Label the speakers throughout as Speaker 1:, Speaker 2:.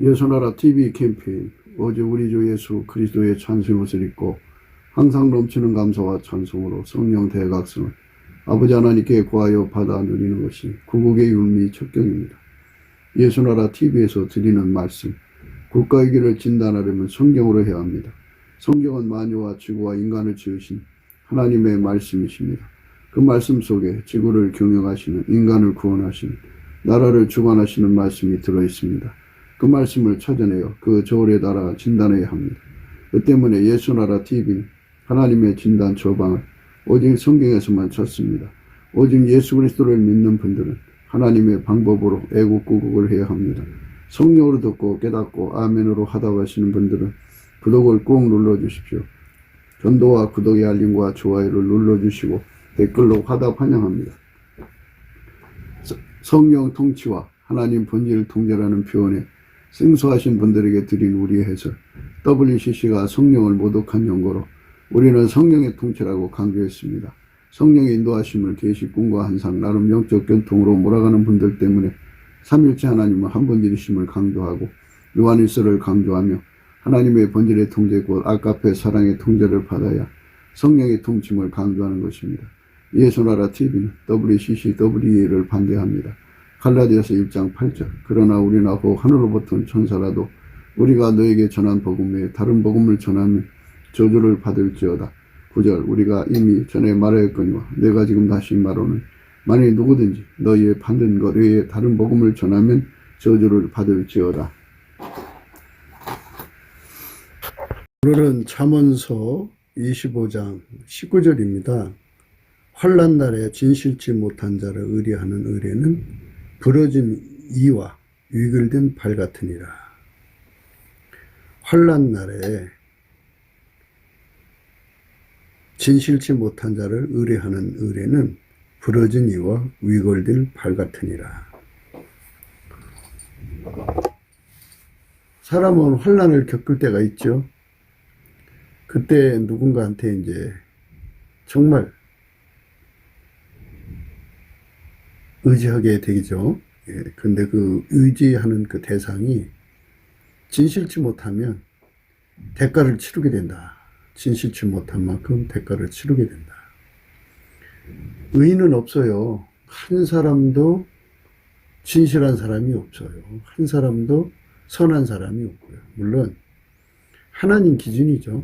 Speaker 1: 예수나라 TV 캠페인 오직 우리 주 예수 그리스도의 찬송의 옷을 입고 항상 넘치는 감사와 찬송으로 성령 대각성을 아버지 하나님께 구하여 받아 누리는 것이 구국의 율미 척경입니다. 예수나라 TV에서 드리는 말씀, 국가의 길을 진단하려면 성경으로 해야 합니다. 성경은 만유와 지구와 인간을 지으신 하나님의 말씀이십니다. 그 말씀 속에 지구를 경영하시는, 인간을 구원하시는, 나라를 주관하시는 말씀이 들어있습니다. 그 말씀을 찾아내어 그 저울에 달아 진단해야 합니다. 그 때문에 예수나라 TV는 하나님의 진단 처방을 오직 성경에서만 찾습니다. 오직 예수 그리스도를 믿는 분들은 하나님의 방법으로 애국구국을 해야 합니다. 성령으로 듣고 깨닫고 아멘으로 하다 가시는 분들은 구독을 꼭 눌러주십시오. 전도와 구독의 알림과 좋아요를 눌러주시고 댓글로 화답 환영합니다. 성령 통치와 하나님 본질 통제라는 표현에 생소하신 분들에게 드린 우리의 해설, WCC가 성령을 모독한 용어로 우리는 성령의 통치라고 강조했습니다. 성령의 인도하심을 계시 꿈과 환상, 나름 영적 견통으로 몰아가는 분들 때문에 삼일체 하나님은 한 분이심을 강조하고 요한일서를 강조하며 하나님의 본질의 통제 곧 아까페 사랑의 통제를 받아야 성령의 통침을 강조하는 것입니다. 예수나라 TV는 WCC, WEA를 반대합니다. 갈라디아서 1장 8절 그러나 우리나 혹 하늘로부터 온 천사라도 우리가 너에게 전한 복음 외에 다른 복음을 전하면 저주를 받을지어다. 9절 우리가 이미 전에 말하였거니와 내가 지금 다시 말하는 만일 누구든지 너희의 받은 것 외에 다른 복음을 전하면 저주를 받을지어다. 오늘은 잠언서 25장 19절입니다. 환난 날에 진실치 못한 자를 의뢰하는 의뢰는 부러진 이와 위글된 발 같으니라. 환난 날에 진실치 못한 자를 의뢰하는 의뢰는 부러진 이와 위글된 발 같으니라. 사람은 환난을 겪을 때가 있죠. 그때 누군가한테 이제 정말 의지하게 되죠. 근데 그 의지하는 그 대상이 진실치 못하면 대가를 치르게 된다. 진실치 못한 만큼 대가를 치르게 된다. 의인은 없어요. 한 사람도 진실한 사람이 없어요. 한 사람도 선한 사람이 없고요. 물론 하나님 기준이죠.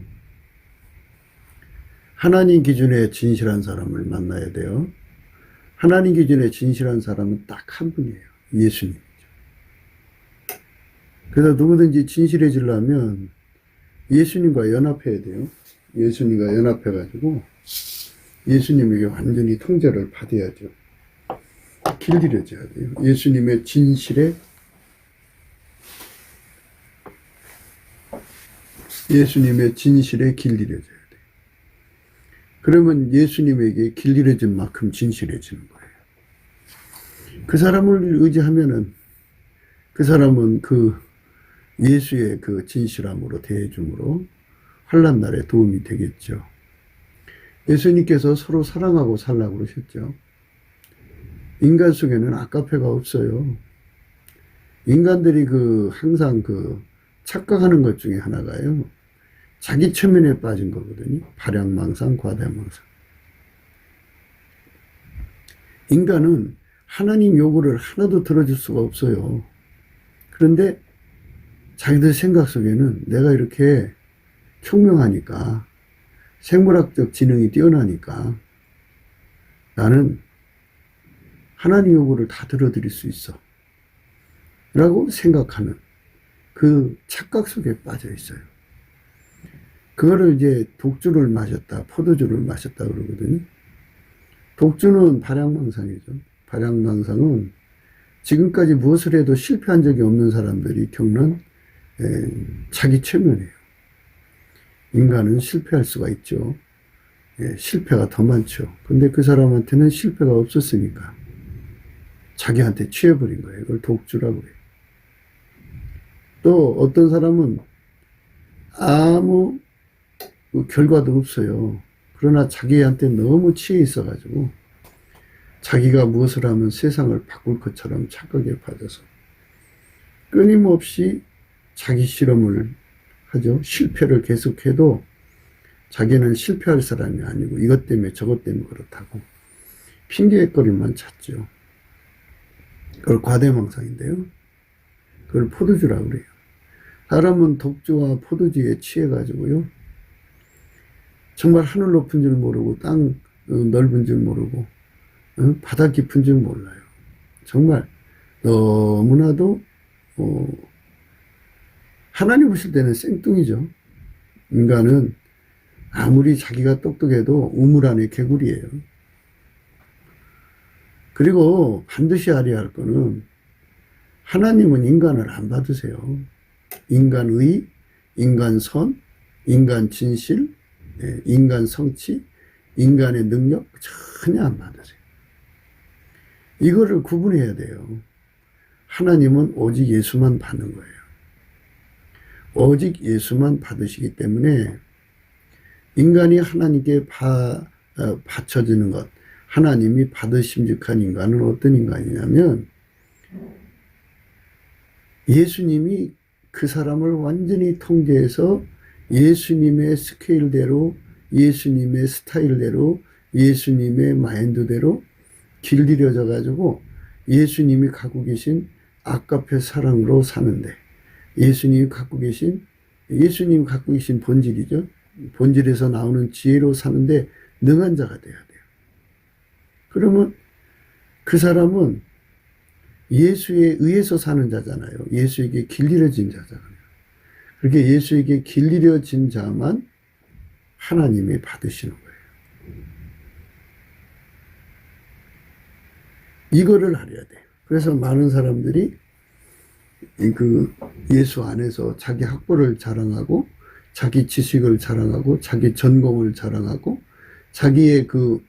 Speaker 1: 하나님 기준에 진실한 사람을 만나야 돼요. 하나님 기준에 진실한 사람은 딱 한 분이에요. 예수님이죠. 그래서 누구든지 진실해지려면 예수님과 연합해야 돼요. 예수님과 연합해가지고 예수님에게 완전히 통제를 받아야죠. 길들여져야 돼요. 예수님의 진실에 길들여져야 돼요. 그러면 예수님에게 길들여진 만큼 진실해지는 거예요. 그 사람을 의지하면은 그 사람은 그 예수의 그 진실함으로 대해줌으로 환난 날에 도움이 되겠죠. 예수님께서 서로 사랑하고 살라고 그러셨죠. 인간 속에는 아까페가 없어요. 인간들이 항상 착각하는 것 중에 하나가요. 자기 체면에 빠진 거거든요. 발양망상, 과대망상. 인간은 하나님 요구를 하나도 들어줄 수가 없어요. 그런데 자기들 생각 속에는 내가 이렇게 총명하니까, 생물학적 지능이 뛰어나니까 나는 하나님 요구를 다 들어드릴 수 있어 라고 생각하는 그 착각 속에 빠져 있어요. 그거를 이제 독주를 마셨다, 포도주를 마셨다 그러거든요. 독주는 발양망상이죠. 발양망상은 지금까지 무엇을 해도 실패한 적이 없는 사람들이 겪는 자기 체면이에요. 인간은 실패할 수가 있죠. 실패가 더 많죠. 근데 그 사람한테는 실패가 없었으니까 자기한테 취해버린 거예요. 이걸 독주라고 해요. 또 어떤 사람은 아무 결과도 없어요. 그러나 자기한테 너무 취해 있어가지고 자기가 무엇을 하면 세상을 바꿀 것처럼 착각에 빠져서 끊임없이 자기 실험을 하죠. 실패를 계속해도 자기는 실패할 사람이 아니고 이것 때문에 저것 때문에 그렇다고 핑계거리만 찾죠. 그걸 과대망상인데요. 그걸 포도주라고 그래요. 사람은 독주와 포도주에 취해가지고요. 정말 하늘 높은 줄 모르고 땅 넓은 줄 모르고 바다 깊은 줄 몰라요. 정말 너무나도 하나님 보실 때는 생뚱이죠. 인간은 아무리 자기가 똑똑해도 우물 안의 개구리예요. 그리고 반드시 알아야 할 거는 하나님은 인간을 안 받으세요. 인간의, 인간선, 인간 진실, 인간 성취, 인간의 능력 전혀 안 받으세요. 이거를 구분해야 돼요. 하나님은 오직 예수만 받는 거예요. 오직 예수만 받으시기 때문에 인간이 하나님께 바쳐지는 것, 하나님이 받으심직한 인간은 어떤 인간이냐면 예수님이 그 사람을 완전히 통제해서 예수님의 스케일대로, 예수님의 스타일대로, 예수님의 마인드대로 길들여져 가지고 예수님이 갖고 계신 아까페 사랑으로 사는데, 예수님이 갖고 계신 본질이죠. 본질에서 나오는 지혜로 사는데 능한 자가 돼야 돼요. 그러면 그 사람은 예수에 의해서 사는 자잖아요. 예수에게 길들여진 자잖아요. 그렇게 예수에게 길들여진 자만 하나님이 받으시는 거예요. 이거를 알아야 돼요. 그래서 많은 사람들이 그 예수 안에서 자기 학벌을 자랑하고 자기 지식을 자랑하고 자기 전공을 자랑하고 자기의 그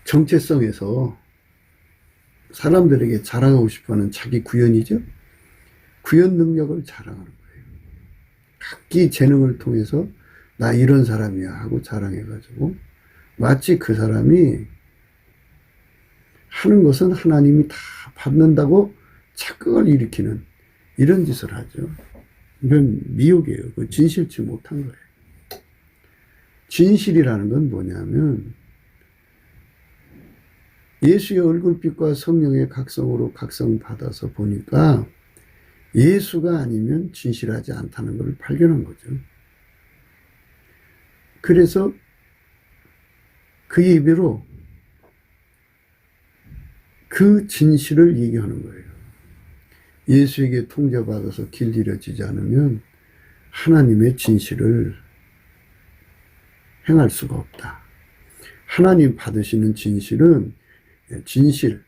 Speaker 1: 정체성에서 사람들에게 자랑하고 싶어하는 자기 구현이죠. 구현 능력을 자랑하는 거예요. 각기 재능을 통해서 나 이런 사람이야 하고 자랑해가지고 마치 그 사람이 하는 것은 하나님이 다 받는다고 착각을 일으키는 이런 짓을 하죠. 이건 미혹이에요. 그 진실치 못한 거예요. 진실이라는 건 뭐냐면 예수의 얼굴빛과 성령의 각성으로 각성받아서 보니까 예수가 아니면 진실하지 않다는 것을 발견한 거죠. 그래서 그 예배로 그 진실을 얘기하는 거예요. 예수에게 통제받아서 길들여지지 않으면 하나님의 진실을 행할 수가 없다. 하나님 받으시는 진실은 진실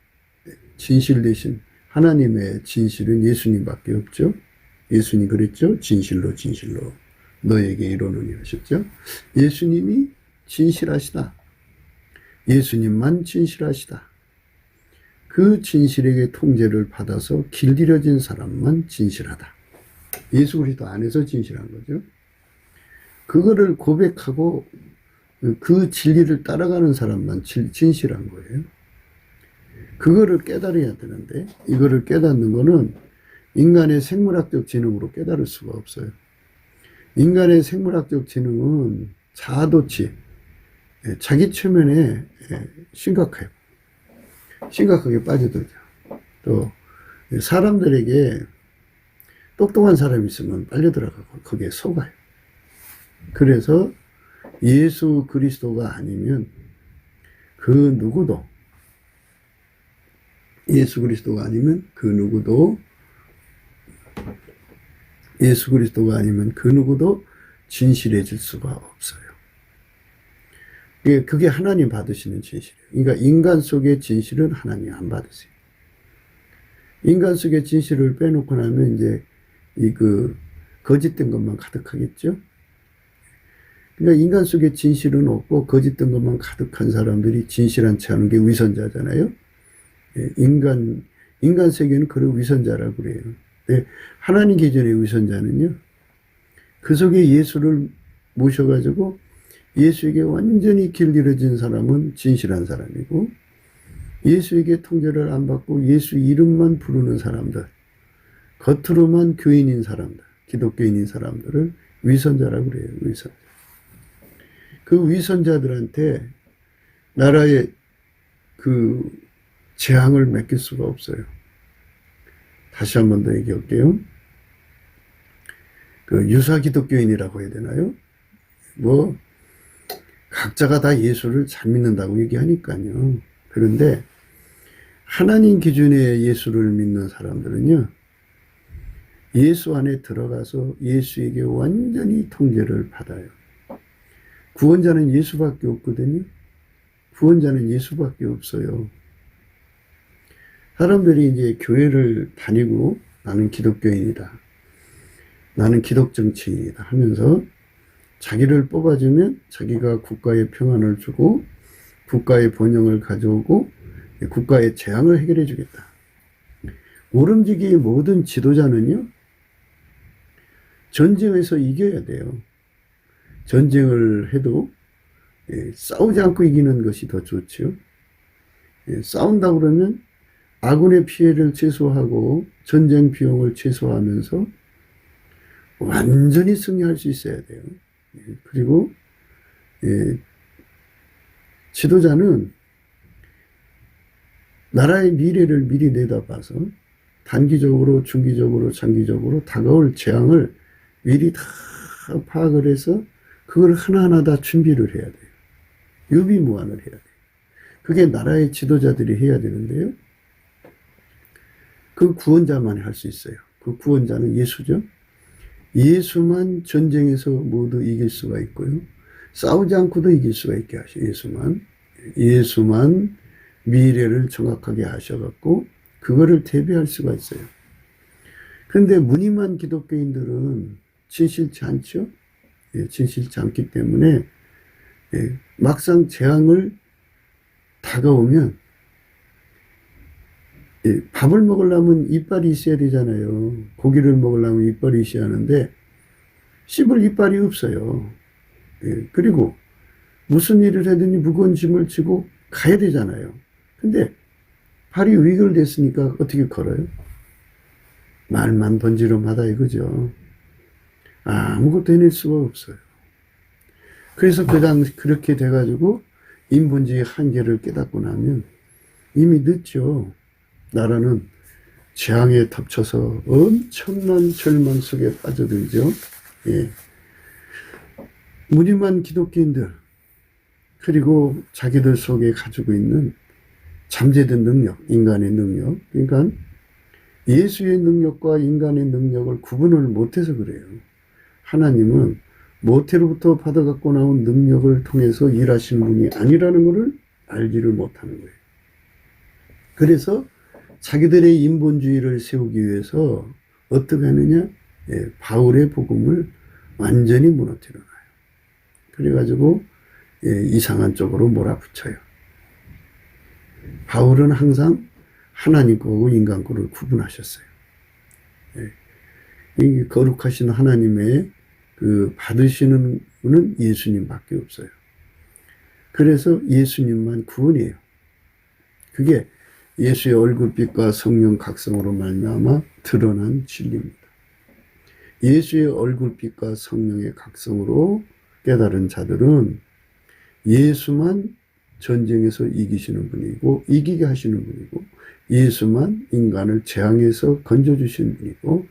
Speaker 1: 대신 하나님의 진실은 예수님밖에 없죠. 예수님 그랬죠. 진실로 너에게 이르노니 하셨죠. 예수님이 진실하시다. 예수님만 진실하시다. 그 진실에게 통제를 받아서 길들여진 사람만 진실하다. 예수 그리스도 안에서 진실한 거죠. 그거를 고백하고 그 진리를 따라가는 사람만 진실한 거예요. 그거를 깨달아야 되는데 이거를 깨닫는 거는 인간의 생물학적 지능으로 깨달을 수가 없어요. 인간의 생물학적 지능은 자아도취, 자기 최면에 심각해요. 심각하게 빠져들죠. 또 사람들에게 똑똑한 사람이 있으면 빨려 들어가고 거기에 속아요. 그래서 예수 그리스도가 아니면 그 누구도 예수 그리스도가 아니면 그 누구도 진실해질 수가 없어요. 그게 하나님 받으시는 진실이에요. 그러니까 인간 속의 진실은 하나님이 안 받으세요. 인간 속의 진실을 빼놓고 나면 이제 거짓된 것만 가득하겠죠. 그러니까 인간 속에 진실은 없고 거짓된 것만 가득한 사람들이 진실한 체 하는 게 위선자잖아요. 인간 세계는 그런 위선자라고 그래요. 하나님 기준의 위선자는요, 그 속에 예수를 모셔가지고 예수에게 완전히 길들여진 사람은 진실한 사람이고, 예수에게 통제를 안 받고 예수 이름만 부르는 사람들, 겉으로만 교인인 사람들, 기독교인인 사람들을 위선자라고 그래요. 위선자. 그 위선자들한테 나라의 그 재앙을 맡길 수가 없어요. 다시 한 번 더 얘기할게요. 그 유사 기독교인이라고 해야 되나요? 뭐 각자가 다 예수를 잘 믿는다고 얘기하니까요. 그런데 하나님 기준의 예수를 믿는 사람들은요, 예수 안에 들어가서 예수에게 완전히 통제를 받아요. 구원자는 예수밖에 없거든요. 구원자는 예수밖에 없어요. 사람들이 이제 교회를 다니고 나는 기독교인이다, 나는 기독정치인이다 하면서 자기를 뽑아주면 자기가 국가의 평안을 주고 국가의 번영을 가져오고 국가의 재앙을 해결해 주겠다. 모름지기의 모든 지도자는요, 전쟁에서 이겨야 돼요. 전쟁을 해도 싸우지 않고 이기는 것이 더 좋죠. 싸운다 그러면 아군의 피해를 최소화하고 전쟁 비용을 최소화하면서 완전히 승리할 수 있어야 돼요. 그리고 지도자는 나라의 미래를 미리 내다봐서 단기적으로, 중기적으로, 장기적으로 다가올 재앙을 미리 다 파악을 해서 그걸 하나하나 다 준비를 해야 돼요. 유비무환을 해야 돼요. 그게 나라의 지도자들이 해야 되는데요. 그 구원자만 할 수 있어요. 그 구원자는 예수죠. 예수만 전쟁에서 모두 이길 수가 있고요. 싸우지 않고도 이길 수가 있게 하셔요. 예수만 미래를 정확하게 하셔갖고 그거를 대비할 수가 있어요. 그런데 무늬만 기독교인들은 진실치 않죠. 진실치 않기 때문에 막상 재앙을 다가오면 밥을 먹으려면 이빨이 있어야 되잖아요. 고기를 먹으려면 이빨이 있어야 하는데 씹을 이빨이 없어요. 그리고 무슨 일을 하든지 무거운 짐을 지고 가야 되잖아요. 근데 발이 위결됐으니까 어떻게 걸어요? 말만 번지름하다 이거죠. 아무것도 해낼 수가 없어요. 그래서 그 당시 그렇게 돼가지고 인본주의 한계를 깨닫고 나면 이미 늦죠. 나라는 재앙에 덮쳐서 엄청난 절망 속에 빠져들죠. 무늬만 기독교인들, 그리고 자기들 속에 가지고 있는 잠재된 능력, 인간의 능력, 그러니까 예수의 능력과 인간의 능력을 구분을 못해서 그래요. 하나님은 모태로부터 받아갖고 나온 능력을 통해서 일하시는 분이 아니라는 것을 알지를 못하는 거예요. 그래서 자기들의 인본주의를 세우기 위해서 어떻게 하느냐? 바울의 복음을 완전히 무너뜨려 놔요. 그래가지고 이상한 쪽으로 몰아붙여요. 바울은 항상 하나님 거고 인간 거를 구분하셨어요. 이 거룩하신 하나님의 그 받으시는 분은 예수님밖에 없어요. 그래서 예수님만 구원이에요. 그게 예수의 얼굴빛과 성령 각성으로 말미암아 드러난 진리입니다. 예수의 얼굴빛과 성령의 각성으로 깨달은 자들은 예수만 전쟁에서 이기시는 분이고 이기게 하시는 분이고 예수만 인간을 재앙에서 건져주시는 분이고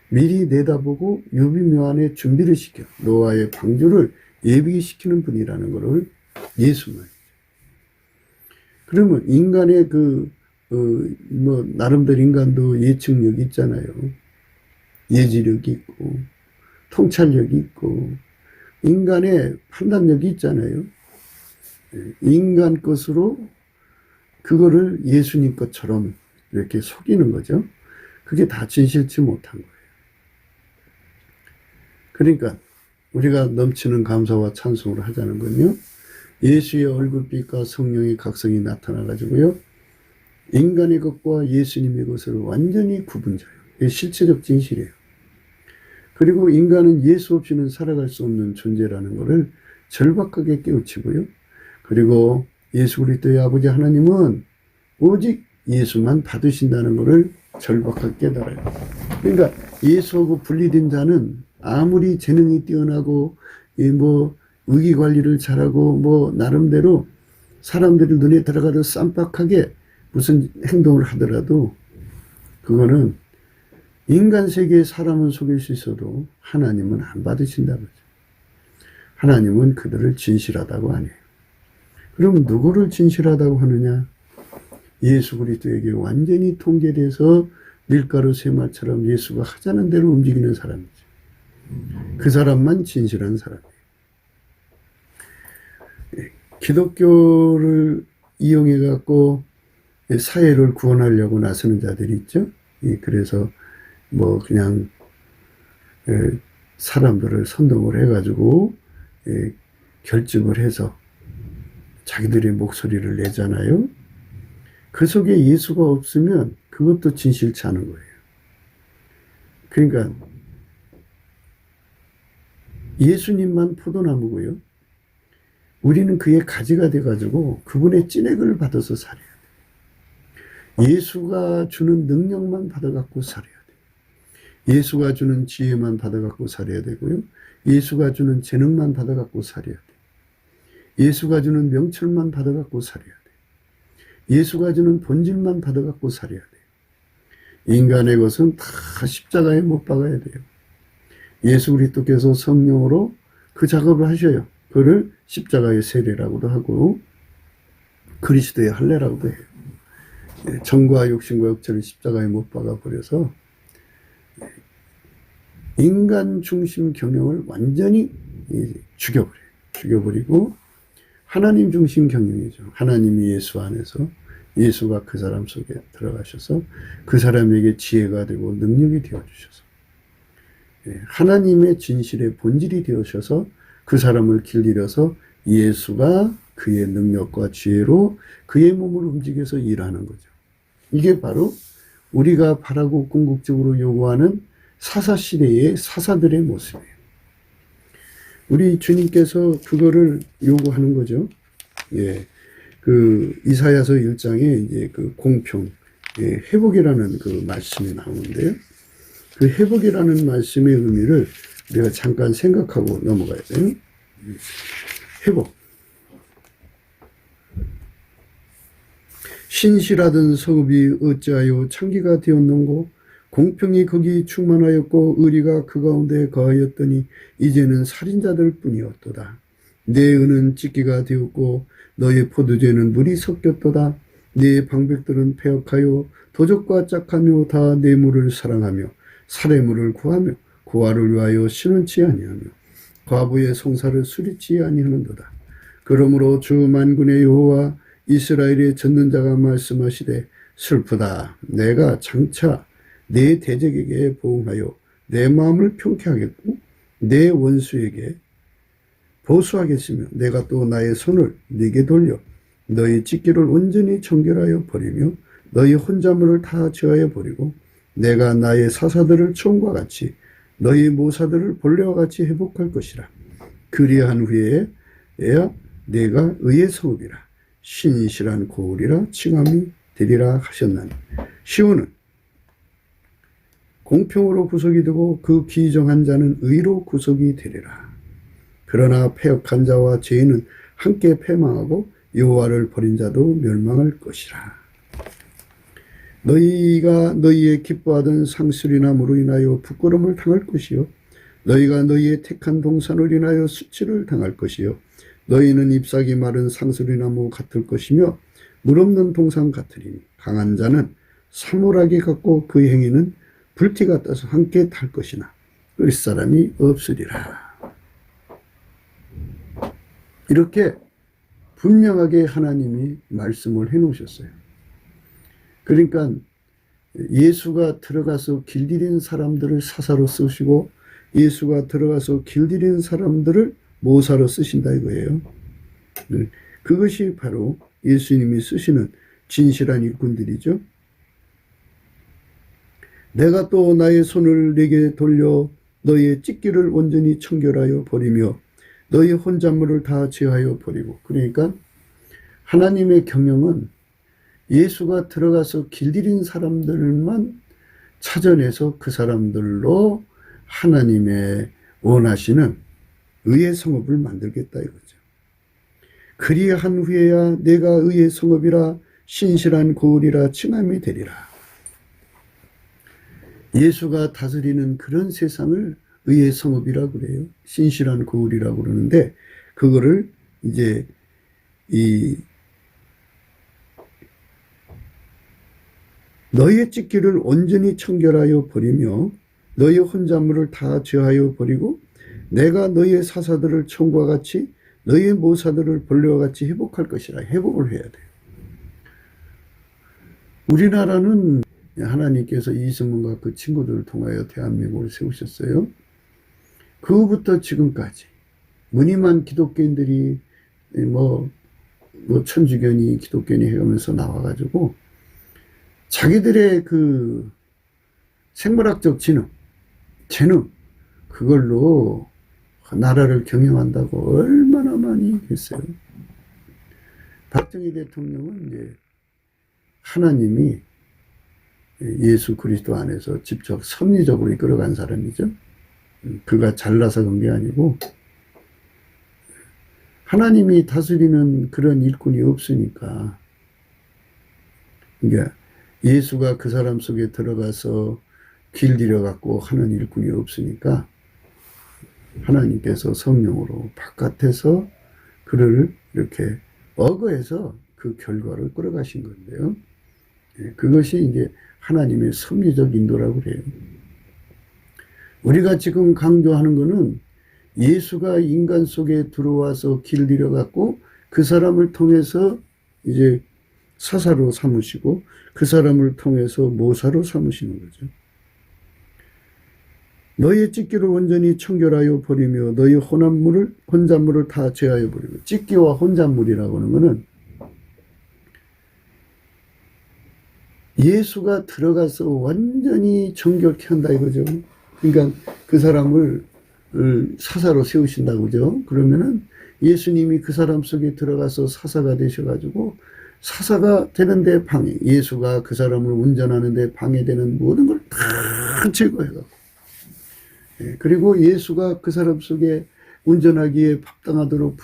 Speaker 1: 미리 내다보고 유비묘안에 준비를 시켜 노아의 방주를 예비시키는 분이라는 것을 예수만. 그러면 인간의 나름대로 인간도 예측력이 있잖아요. 예지력이 있고 통찰력이 있고 인간의 판단력이 있잖아요. 인간 것으로 그거를 예수님 것처럼 이렇게 속이는 거죠. 그게 다 진실치 못한 거예요. 그러니까 우리가 넘치는 감사와 찬송을 하자는 건요, 예수의 얼굴빛과 성령의 각성이 나타나가지고요, 인간의 것과 예수님의 것을 완전히 구분져요. 이게 실체적 진실이에요. 그리고 인간은 예수 없이는 살아갈 수 없는 존재라는 것을 절박하게 깨우치고요. 그리고 예수 그리스도의 아버지 하나님은 오직 예수만 받으신다는 것을 절박하게 깨달아요. 그러니까 예수하고 분리된 자는 아무리 재능이 뛰어나고 뭐 의기 관리를 잘하고 뭐 나름대로 사람들이 눈에 들어가도 쌈박하게 무슨 행동을 하더라도 그거는 인간 세계의 사람은 속일 수 있어도 하나님은 안 받으신다는 거죠. 하나님은 그들을 진실하다고 안 해요. 그럼 누구를 진실하다고 하느냐? 예수 그리스도에게 완전히 통제돼서 밀가루 세마처럼 예수가 하자는 대로 움직이는 사람이죠. 그 사람만 진실한 사람이에요. 기독교를 이용해 갖고 사회를 구원하려고 나서는 자들이 있죠. 그래서 뭐 그냥 사람들을 선동을 해가지고 결집을 해서 자기들의 목소리를 내잖아요. 그 속에 예수가 없으면 그것도 진실치 않은 거예요. 그러니까 예수님만 포도나무고요. 우리는 그의 가지가 돼가지고 그분의 찐액을 받아서 살아야 돼요. 예수가 주는 능력만 받아갖고 살아야 돼요. 예수가 주는 지혜만 받아갖고 살아야 되고요. 예수가 주는 재능만 받아갖고 살아야 돼요. 예수가 주는 명철만 받아갖고 살아야 돼요. 예수가 주는 본질만 받아갖고 살아야 돼요. 인간의 것은 다 십자가에 못 박아야 돼요. 예수 그리스도께서 성령으로 그 작업을 하셔요. 그를 십자가의 세례라고도 하고 그리스도의 할례라고도 해요. 정과 욕심과 역체를 십자가에 못 박아버려서 인간 중심 경영을 완전히 죽여버려요. 죽여버리고 하나님 중심 경영이죠. 하나님이 예수 안에서 예수가 그 사람 속에 들어가셔서 그 사람에게 지혜가 되고 능력이 되어주셔서 하나님의 진실의 본질이 되어셔서 그 사람을 길들여서 예수가 그의 능력과 지혜로 그의 몸을 움직여서 일하는 거죠. 이게 바로 우리가 바라고 궁극적으로 요구하는 사사시대의 사사들의 모습이에요. 우리 주님께서 그거를 요구하는 거죠. 그 이사야서 1장에 이제 그 공평, 회복이라는 그 말씀이 나오는데요. 그 회복이라는 말씀의 의미를 우리가 잠깐 생각하고 넘어가야 돼요. 회복. 신실하던 성읍이 어찌하여 창기가 되었는고 공평이 거기 충만하였고 의리가 그 가운데 거하였더니 이제는 살인자들 뿐이었도다. 내 은은 찢기가 되었고 너의 포도주에는 물이 섞였도다. 내 방백들은 패역하여 도적과 짝하며 다 내 물을 사랑하며 사례물을 구하며 고아를 위하여 신원치 아니하며 과부의 송사를 수리치 아니하는도다. 그러므로 주 만군의 여호와 이스라엘의 전능자가 말씀하시되 슬프다. 내가 장차 내 대적에게 보응하여 내 마음을 평쾌하겠고 내 원수에게 보수하겠으며 내가 또 나의 손을 네게 돌려 너희 찢기를 온전히 청결하여 버리며 너희 혼자물을 다 제하여 버리고 내가 나의 사사들을 처음과 같이 너희 모사들을 본래와 같이 회복할 것이라. 그리한 후에야 내가 의의 성읍이라 신실한 고을이라 칭함이 되리라 하셨나니. 시온은 공평으로 구속이 되고 그 기정한 자는 의로 구속이 되리라. 그러나 패역한 자와 죄인은 함께 패망하고 여호와를 버린 자도 멸망할 것이라. 너희가 너희의 기뻐하던 상술이나무로 인하여 부끄러움을 당할 것이요 너희가 너희의 택한 동산을 인하여 수치를 당할 것이요 너희는 잎사귀 마른 상술이나무 같을 것이며 물 없는 동산 같으리니 강한 자는 사물하게 갖고 그 행위는 불티가 떠서 함께 탈 것이나 끌 사람이 없으리라. 이렇게 분명하게 하나님이 말씀을 해 놓으셨어요. 그러니까 예수가 들어가서 길들인 사람들을 사사로 쓰시고 예수가 들어가서 길들인 사람들을 모사로 쓰신다 이거예요. 그것이 바로 예수님이 쓰시는 진실한 일꾼들이죠. 내가 또 나의 손을 내게 돌려 너의 찢기를 온전히 청결하여 버리며 너의 혼잣물을 다 제하여 버리고. 그러니까 하나님의 경영은 예수가 들어가서 길들인 사람들만 찾아내서 그 사람들로 하나님의 원하시는 의의 성읍을 만들겠다 이거죠. 그리한 후에야 내가 의의 성읍이라 신실한 고을이라 칭함이 되리라. 예수가 다스리는 그런 세상을 의의 성읍이라고 그래요. 신실한 고을이라고 그러는데, 그거를 이제 너희의 찢기를 온전히 청결하여 버리며 너희의 혼잣물을 다 제하여 버리고 내가 너희의 사사들을 청과 같이 너희의 모사들을 벌레와 같이 회복할 것이라. 회복을 해야 돼요. 우리나라는 하나님께서 이승문과 그 친구들을 통하여 대한민국을 세우셨어요. 그부터 지금까지 무늬만 기독교인들이 뭐 천주교니 기독교니 해가면서 나와가지고 자기들의 그 생물학적 재능 그걸로 나라를 경영한다고 얼마나 많이 했어요. 박정희 대통령은 이제 하나님이 예수 그리스도 안에서 직접 섭리적으로 이끌어간 사람이죠. 그가 잘나서 그런 게 아니고 하나님이 다스리는 그런 일꾼이 없으니까, 그러니까 예수가 그 사람 속에 들어가서 길들여 갖고 하는 일꾼이 없으니까 하나님께서 성령으로 바깥에서 그를 이렇게 어거해서 그 결과를 끌어가신 건데요. 그것이 이제 하나님의 섭리적 인도라고 그래요. 우리가 지금 강조하는 것은 예수가 인간 속에 들어와서 길들여 갖고 그 사람을 통해서 이제 사사로 삼으시고 그 사람을 통해서 모사로 삼으시는 거죠. 너희의 찢기를 온전히 청결하여 버리며 너희 혼잣물을 다 제하여 버리고, 찢기와 혼잣물이라고 하는 것은 예수가 들어가서 완전히 정결케 한다 이거죠. 그러니까 그 사람을 사사로 세우신다고 그죠. 그러면은 예수님이 그 사람 속에 들어가서 사사가 되셔가지고 사사가 되는데 예수가 그 사람을 운전하는데 방해되는 모든 걸 다 제거해갖고, 그리고 예수가 그 사람 속에 운전하기에 합당하도록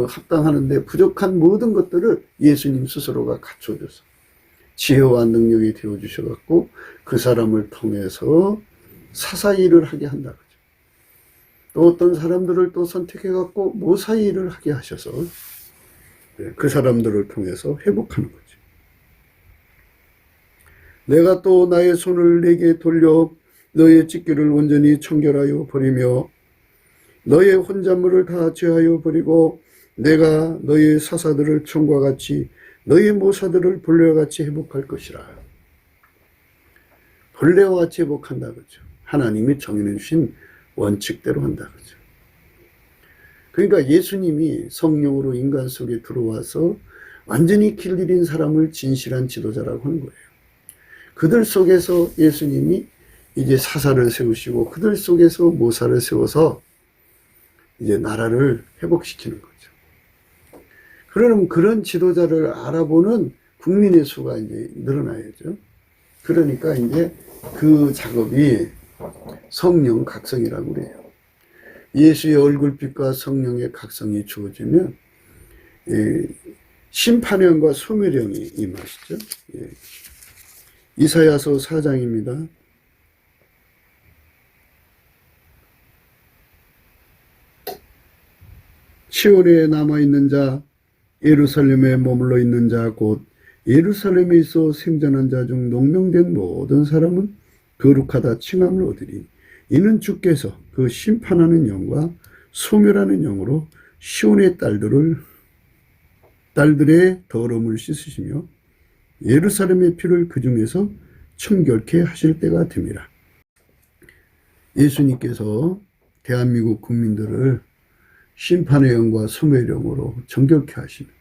Speaker 1: 합당하는데 부족한 모든 것들을 예수님 스스로가 갖춰줘서 지혜와 능력이 되어주셔갖고 그 사람을 통해서 사사 일을 하게 한다 그죠. 또 어떤 사람들을 또 선택해갖고 모사 일을 하게 하셔서 그 사람들을 통해서 회복하는 거죠. 내가 또 나의 손을 내게 돌려 너의 찢기를 온전히 청결하여 버리며 너의 혼잣물을 다 제하여 버리고 내가 너의 사사들을 청과 같이 너의 모사들을 벌레와 같이 회복할 것이라. 벌레와 같이 회복한다 그죠. 하나님이 정해 주신 원칙대로 한다 그죠. 그러니까 예수님이 성령으로 인간 속에 들어와서 완전히 길들인 사람을 진실한 지도자라고 하는 거예요. 그들 속에서 예수님이 이제 사사를 세우시고 그들 속에서 모사를 세워서 이제 나라를 회복시키는 거죠. 그러면 그런 지도자를 알아보는 국민의 수가 이제 늘어나야죠. 그러니까 이제 그 작업이 성령 각성이라고 그래요. 예수의 얼굴빛과 성령의 각성이 주어지면 심판의 영과 소멸의 영이 임하시죠. 이사야서 4장입니다. 시온에 남아있는 자, 예루살렘에 머물러 있는 자, 곧 예루살렘에 있어 생존한 자 중 농명된 모든 사람은 거룩하다 칭함을 얻으리. 이는 주께서 그 심판하는 영과 소멸하는 영으로 시온의 딸들의 더러움을 씻으시며 예루살렘의 피를 그 중에서 청결케 하실 때가 됩니다. 예수님께서 대한민국 국민들을 심판의 영과 소멸의 영으로 정결케 하십니다.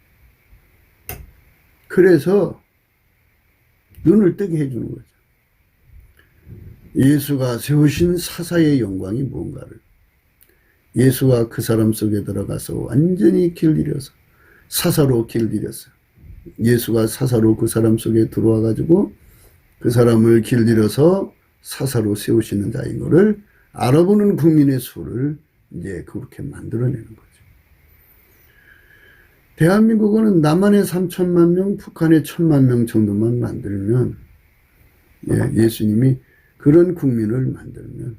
Speaker 1: 그래서 눈을 뜨게 해주는 거죠. 예수가 세우신 사사의 영광이 무언가를, 예수가 그 사람 속에 들어가서 완전히 길들여서 사사로 길들였어요. 예수가 사사로 그 사람 속에 들어와 가지고 그 사람을 길들여서 사사로 세우시는 자인 것을 알아보는 국민의 수를 이제 그렇게 만들어내는 거죠. 대한민국은 남한에 3천만 명, 북한에 1,000만 명 정도만 만들면, 예수님이 그런 국민을 만들면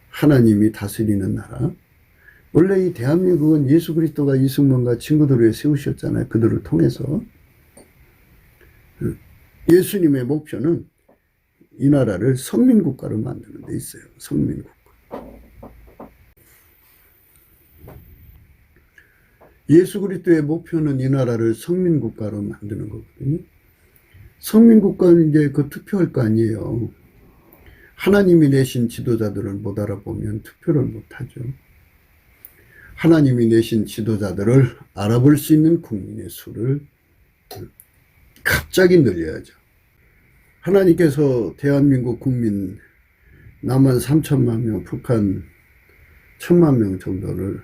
Speaker 1: 하나님이 다스리는 나라. 원래 이 대한민국은 예수 그리스도가 이승만과 친구들을 세우셨잖아요. 그들을 통해서. 예수님의 목표는 이 나라를 성민국가로 만드는 데 있어요. 성민국가. 예수 그리스도의 목표는 이 나라를 성민국가로 만드는 거거든요. 성민국가는 이제 그 투표할 거 아니에요. 하나님이 내신 지도자들을 못 알아보면 투표를 못 하죠. 하나님이 내신 지도자들을 알아볼 수 있는 국민의 수를 갑자기 늘려야죠. 하나님께서 대한민국 국민 남한 3천만 명, 북한 1,000만 명 정도를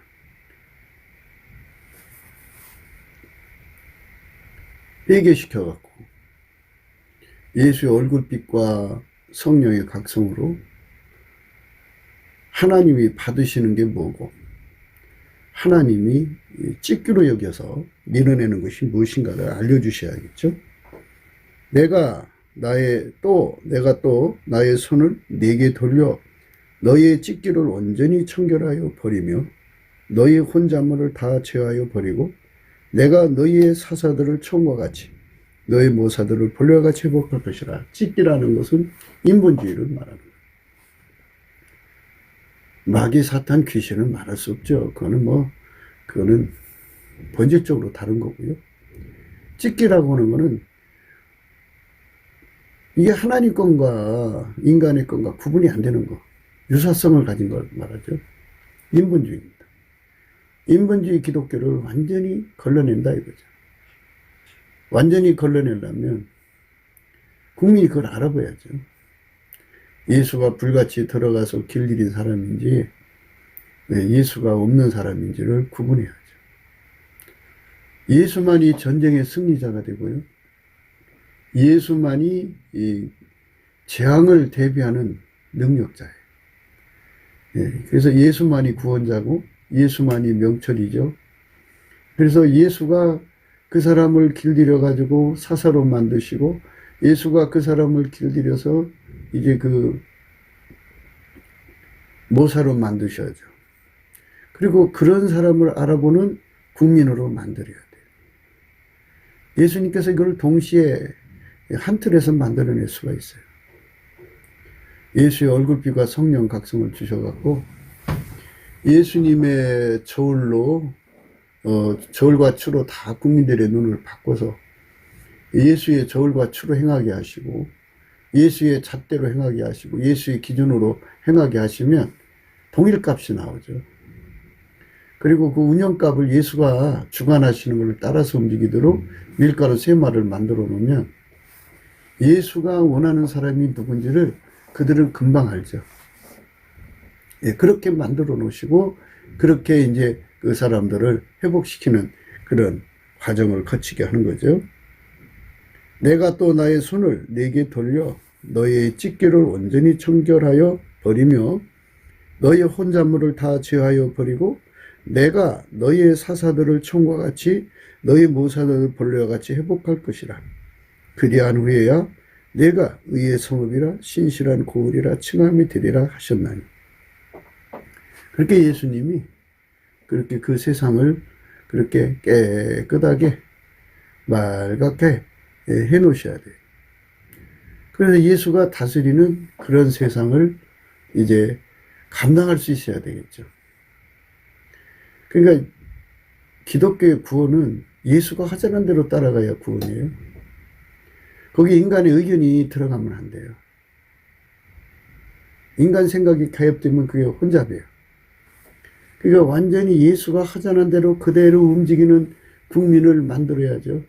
Speaker 1: 회개시켜갖고 예수의 얼굴빛과 성령의 각성으로 하나님이 받으시는 게 뭐고 하나님이 찢기로 여겨서 밀어내는 것이 무엇인가를 알려주셔야겠죠. 내가 또 나의 손을 네게 돌려 너의 찢기를 온전히 청결하여 버리며 너의 혼잣말을 다 제하여 버리고 내가 너희의 사사들을 총과 같이 너의 모사들을 본래와 같이 회복할 것이라. 찢기라는 것은 인본주의를 말하는 거예요. 마귀 사탄 귀신은 말할 수 없죠. 그거는 본질적으로 다른 거고요. 찢기라고 하는 거는 이게 하나님 건과 인간의 건과 구분이 안 되는 거. 유사성을 가진 걸 말하죠. 인본주의입니다. 인본주의 기독교를 완전히 걸러낸다 이거죠. 완전히 걸러내려면 국민이 그걸 알아봐야죠. 예수가 불같이 들어가서 길들인 사람인지 예수가 없는 사람인지를 구분해야죠. 예수만이 전쟁의 승리자가 되고요. 예수만이 이 재앙을 대비하는 능력자예요. 그래서 예수만이 구원자고 예수만이 명철이죠. 그래서 예수가 그 사람을 길들여 가지고 사사로 만드시고 예수가 그 사람을 길들여서 이제 그 모사로 만드셔야죠. 그리고 그런 사람을 알아보는 국민으로 만들어야 돼요. 예수님께서 이걸 동시에 한 틀에서 만들어낼 수가 있어요. 예수의 얼굴빛과 성령 각성을 주셔갖고 예수님의 저울로 저울과 추로 다 국민들의 눈을 바꿔서 예수의 저울과 추로 행하게 하시고 예수의 잣대로 행하게 하시고 예수의 기준으로 행하게 하시면 동일값이 나오죠. 그리고 그 운영값을 예수가 주관하시는 것을 따라서 움직이도록 밀가루 3마리를 만들어 놓으면 예수가 원하는 사람이 누군지를 그들은 금방 알죠. 그렇게 만들어 놓으시고 그렇게 이제 그 사람들을 회복시키는 그런 과정을 거치게 하는 거죠. 내가 또 나의 손을 네게 돌려 너의 찢기를 온전히 청결하여 버리며 너의 혼잣물을 다 제하여 버리고 내가 너의 사사들을 총과 같이 너의 모사들을 본래와 같이 회복할 것이라. 그리한 후에야 내가 의의 성읍이라 신실한 고을이라 칭함이 되리라 하셨나니. 그렇게 예수님이 그렇게 그 세상을 그렇게 깨끗하게 맑게 해놓으셔야 돼요. 그래서 예수가 다스리는 그런 세상을 이제 감당할 수 있어야 되겠죠. 그러니까 기독교의 구원은 예수가 하자는 대로 따라가야 구원이에요. 거기 인간의 의견이 들어가면 안 돼요. 인간 생각이 가입되면 그게 혼잡이에요. 그러니까 완전히 예수가 하자는 대로 그대로 움직이는 국민을 만들어야죠.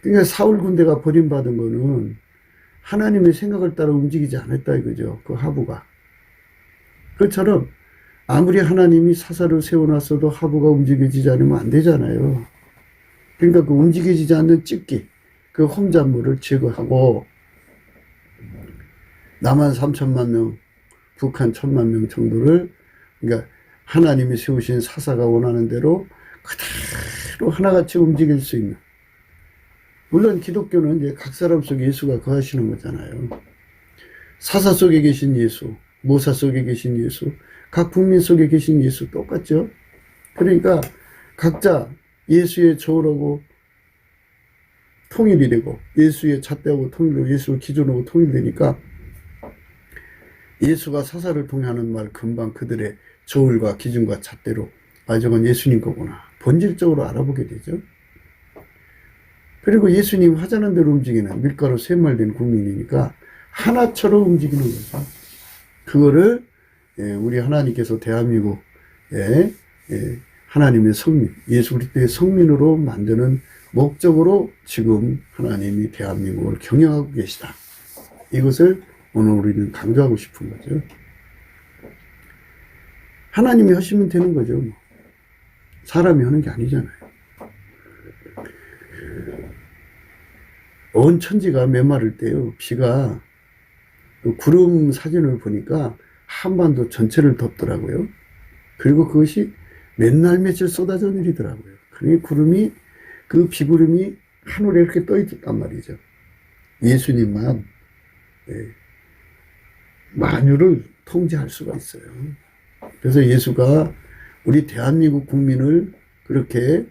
Speaker 1: 그러니까 사울 군대가 버림받은 거는 하나님의 생각을 따라 움직이지 않았다 이거죠. 그 하부가. 그것처럼 아무리 하나님이 사사를 세워놨어도 하부가 움직여지지 않으면 안 되잖아요. 그러니까 그 움직이지 않는 찍기, 그 험작물을 제거하고 남한 3천만 명, 북한 1,000만 명 정도를, 그러니까 하나님이 세우신 사사가 원하는 대로 그대로 하나같이 움직일 수 있는. 물론 기독교는 이제 각 사람 속에 예수가 거하시는 거잖아요. 사사 속에 계신 예수, 모사 속에 계신 예수, 각 국민 속에 계신 예수 똑같죠. 그러니까 각자 예수의 저울하고 통일이 되고, 예수의 잣대하고 통일되고, 예수의 기준하고 통일되니까 예수가 사사를 통해 하는 말 금방 그들의 저울과 기준과 잣대로 저건 예수님 거구나 본질적으로 알아보게 되죠. 그리고 예수님 하자는 대로 움직이는 밀가루 쇠말된 국민이니까 하나처럼 움직이는 거죠. 그거를 우리 하나님께서 대한민국 하나님의 성민, 예수 그리스도의 성민으로 만드는 목적으로 지금 하나님이 대한민국을 경영하고 계시다. 이것을 오늘 우리는 강조하고 싶은 거죠. 하나님이 하시면 되는 거죠. 사람이 하는 게 아니잖아요. 온 천지가 메마를 때요, 비가 구름 사진을 보니까 한반도 전체를 덮더라고요. 그리고 그것이 몇 날 며칠 쏟아져 내리더라고요. 그러니 구름이, 그 비구름이 하늘에 이렇게 떠 있단 말이죠. 예수님만 만유를 통제할 수가 있어요. 그래서 예수가 우리 대한민국 국민을 그렇게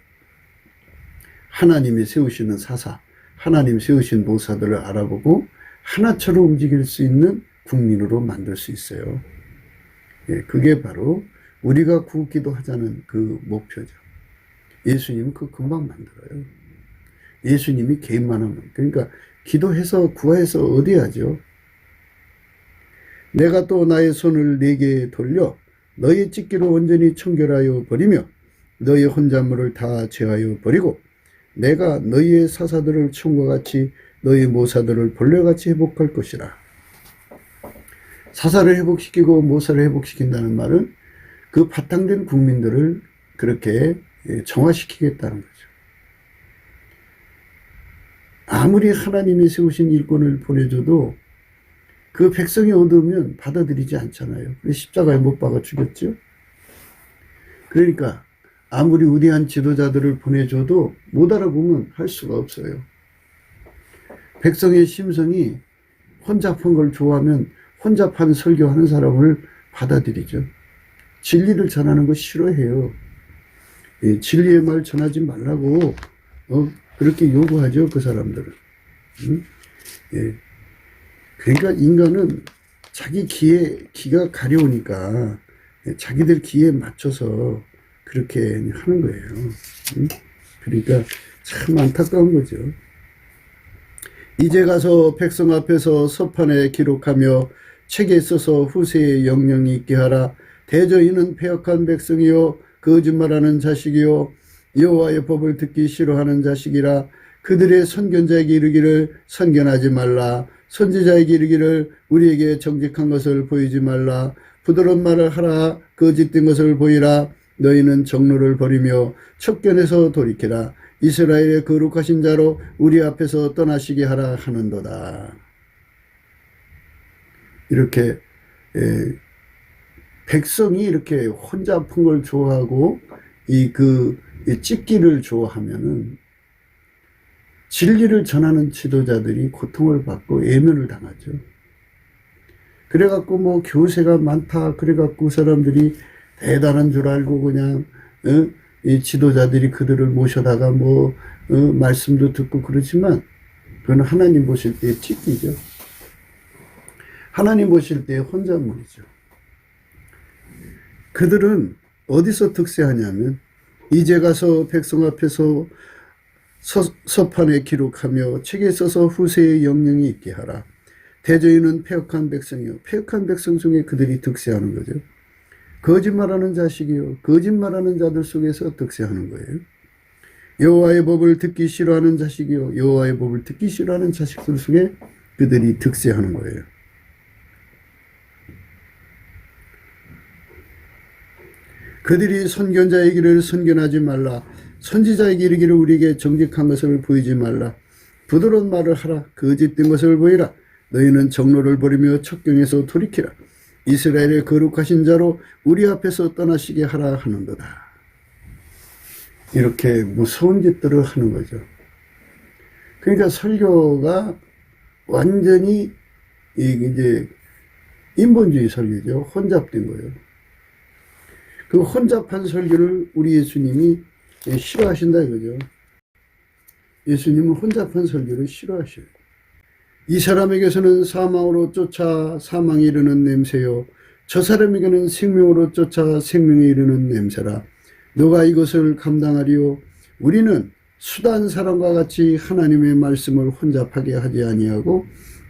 Speaker 1: 하나님이 세우시는 사사, 하나님 세우신 모사들을 알아보고 하나처럼 움직일 수 있는 국민으로 만들 수 있어요. 그게 바로 우리가 구기도 하자는 그 목표죠. 예수님은 그 금방 만들어요. 예수님이 개인만 하면. 그러니까 기도해서 구해서 어디 하죠? 내가 또 나의 손을 네게 돌려 너의 찢기로 온전히 청결하여 버리며 너의 혼잣물을 다 제하여 버리고 내가 너희의 사사들을 총과 같이 너희 모사들을 벌레같이 회복할 것이라. 사사를 회복시키고 모사를 회복시킨다는 말은 그 바탕된 국민들을 그렇게 정화시키겠다는 거죠. 아무리 하나님이 세우신 일꾼을 보내줘도 그 백성이 얻으면 받아들이지 않잖아요. 십자가에 못 박아 죽였죠. 그러니까 아무리 위대한 지도자들을 보내줘도 못 알아보면 할 수가 없어요. 백성의 심성이 혼잡한 걸 좋아하면 혼잡한 설교하는 사람을 받아들이죠. 진리를 전하는 거 싫어해요. 진리의 말 전하지 말라고 그렇게 요구하죠, 그 사람들은. 그러니까 인간은 자기 기가 가려우니까 자기들 기에 맞춰서 그렇게 하는 거예요. 그러니까 참 안타까운 거죠. 이제 가서 백성 앞에서 서판에 기록하며 책에 써서 후세에 영영이 있게 하라. 대저 이는 패역한 백성이요 거짓말하는 자식이요 여호와의 법을 듣기 싫어하는 자식이라. 그들의 선견자에게 이르기를 선견하지 말라. 선지자에게 이르기를 우리에게 정직한 것을 보이지 말라. 부드러운 말을 하라. 거짓된 것을 보이라. 너희는 정로를 버리며 척견에서 돌이키라. 이스라엘의 거룩하신 자로 우리 앞에서 떠나시게 하라 하는도다. 이렇게 백성이 이렇게 혼자 아픈 걸 좋아하고 이 찢기를 좋아하면은 진리를 전하는 지도자들이 고통을 받고 예면을 당하죠. 그래갖고 뭐 교세가 많다. 그래갖고 사람들이 대단한 줄 알고 그냥 이 지도자들이 그들을 모셔다가 말씀도 듣고 그러지만 그건 하나님 보실 때 찢기죠. 하나님 보실 때 혼잣말이죠. 그들은 어디서 득세하냐면 이제 가서 백성 앞에서 서판에 기록하며 책에 써서 후세의 영영이 있게 하라. 대저인은 패역한 백성이요. 패역한 백성 중에 그들이 득세하는 거죠. 거짓말하는 자식이요. 거짓말하는 자들 속에서 득세하는 거예요. 여호와의 법을 듣기 싫어하는 자식이요. 여호와의 법을 듣기 싫어하는 자식들 속에 그들이 득세하는 거예요. 그들이 선견자의 길을 선견하지 말라. 선지자에게 이르기를 우리에게 정직한 것을 보이지 말라. 부드러운 말을 하라. 거짓된 것을 보이라. 너희는 정로를 버리며 척경에서 돌이키라. 이스라엘의 거룩하신 자로 우리 앞에서 떠나시게 하라 하는도다. 이렇게 무서운 짓들을 하는 거죠. 그러니까 설교가 완전히 이제 인본주의 설교죠. 혼잡된 거예요. 그 혼잡한 설교를 우리 예수님이 싫어하신다 이거죠. 예수님은 혼잡한 설교를 싫어하셔요. 이 사람에게서는 사망으로 쫓아 사망에 이르는 냄새요, 저 사람에게는 생명으로 쫓아 생명에 이르는 냄새라. 너가 이것을 감당하리요? 우리는 수단 사람과 같이 하나님의 말씀을 혼잡하게 하지 아니하고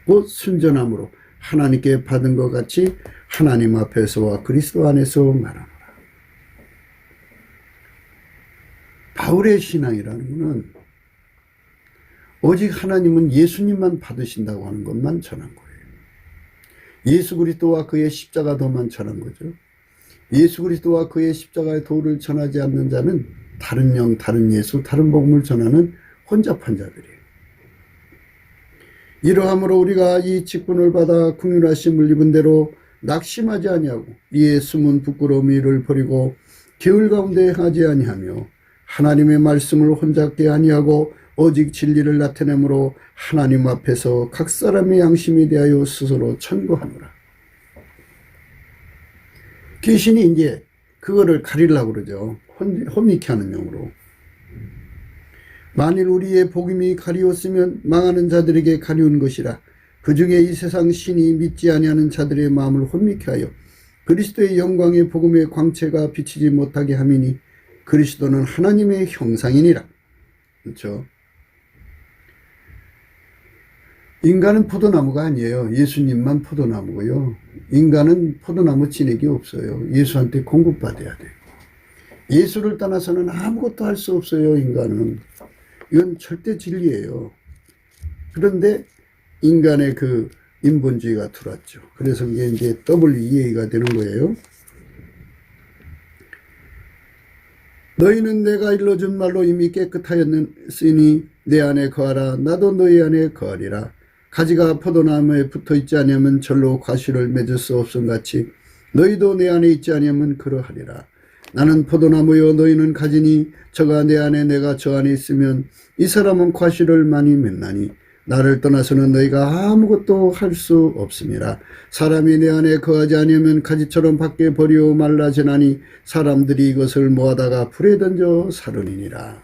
Speaker 1: 곧 순전함으로 하나님께 받은 것 같이 하나님 앞에서와 그리스도 안에서 말하노라. 바울의 신앙이라는 것은 오직 하나님은 예수님만 받으신다고 하는 것만 전한 거예요. 예수 그리스도와 그의 십자가도만 전한 거죠. 예수 그리스도와 그의 십자가의 도를 전하지 않는 자는 다른 영, 다른 예수, 다른 복음을 전하는 혼잡한 자들이에요. 이러함으로 우리가 이 직분을 받아 긍휼하심을 입은 대로 낙심하지 아니하고 이에 숨은 부끄러움 이를 버리고 게을 가운데 하지 아니하며 하나님의 말씀을 혼잡게 아니하고 오직 진리를 나타내므로 하나님 앞에서 각 사람의 양심에 대하여 스스로 천구하노라. 귀신이 이제 그거를 가리려고 그러죠. 혼미케 하는 용으로. 만일 우리의 복음이 가리웠으면 망하는 자들에게 가리운 것이라. 그 중에 이 세상 신이 믿지 아니하는 자들의 마음을 혼미케 하여 그리스도의 영광의 복음의 광채가 비치지 못하게 함이니 그리스도는 하나님의 형상이니라. 그렇죠? 인간은 포도나무가 아니에요. 예수님만 포도나무고요. 인간은 포도나무 진액이 없어요. 예수한테 공급받아야 돼요. 예수를 떠나서는 아무것도 할 수 없어요. 인간은. 이건 절대 진리예요. 그런데 인간의 그 인본주의가 들어왔죠. 그래서 이게 이제 WEA가 되는 거예요. 너희는 내가 일러준 말로 이미 깨끗하였으니 내 안에 거하라. 나도 너희 안에 거하리라. 가지가 포도나무에 붙어있지 아니하면 절로 과실을 맺을 수 없음같이 너희도 내 안에 있지 아니하면 그러하리라. 나는 포도나무요 너희는 가지니 저가 내 안에 내가 저 안에 있으면 이 사람은 과실을 많이 맺나니 나를 떠나서는 너희가 아무것도 할 수 없음이라. 사람이 내 안에 거하지 아니하면 가지처럼 밖에 버리고 말라지나니 사람들이 이것을 모아다가 불에 던져 사르니라.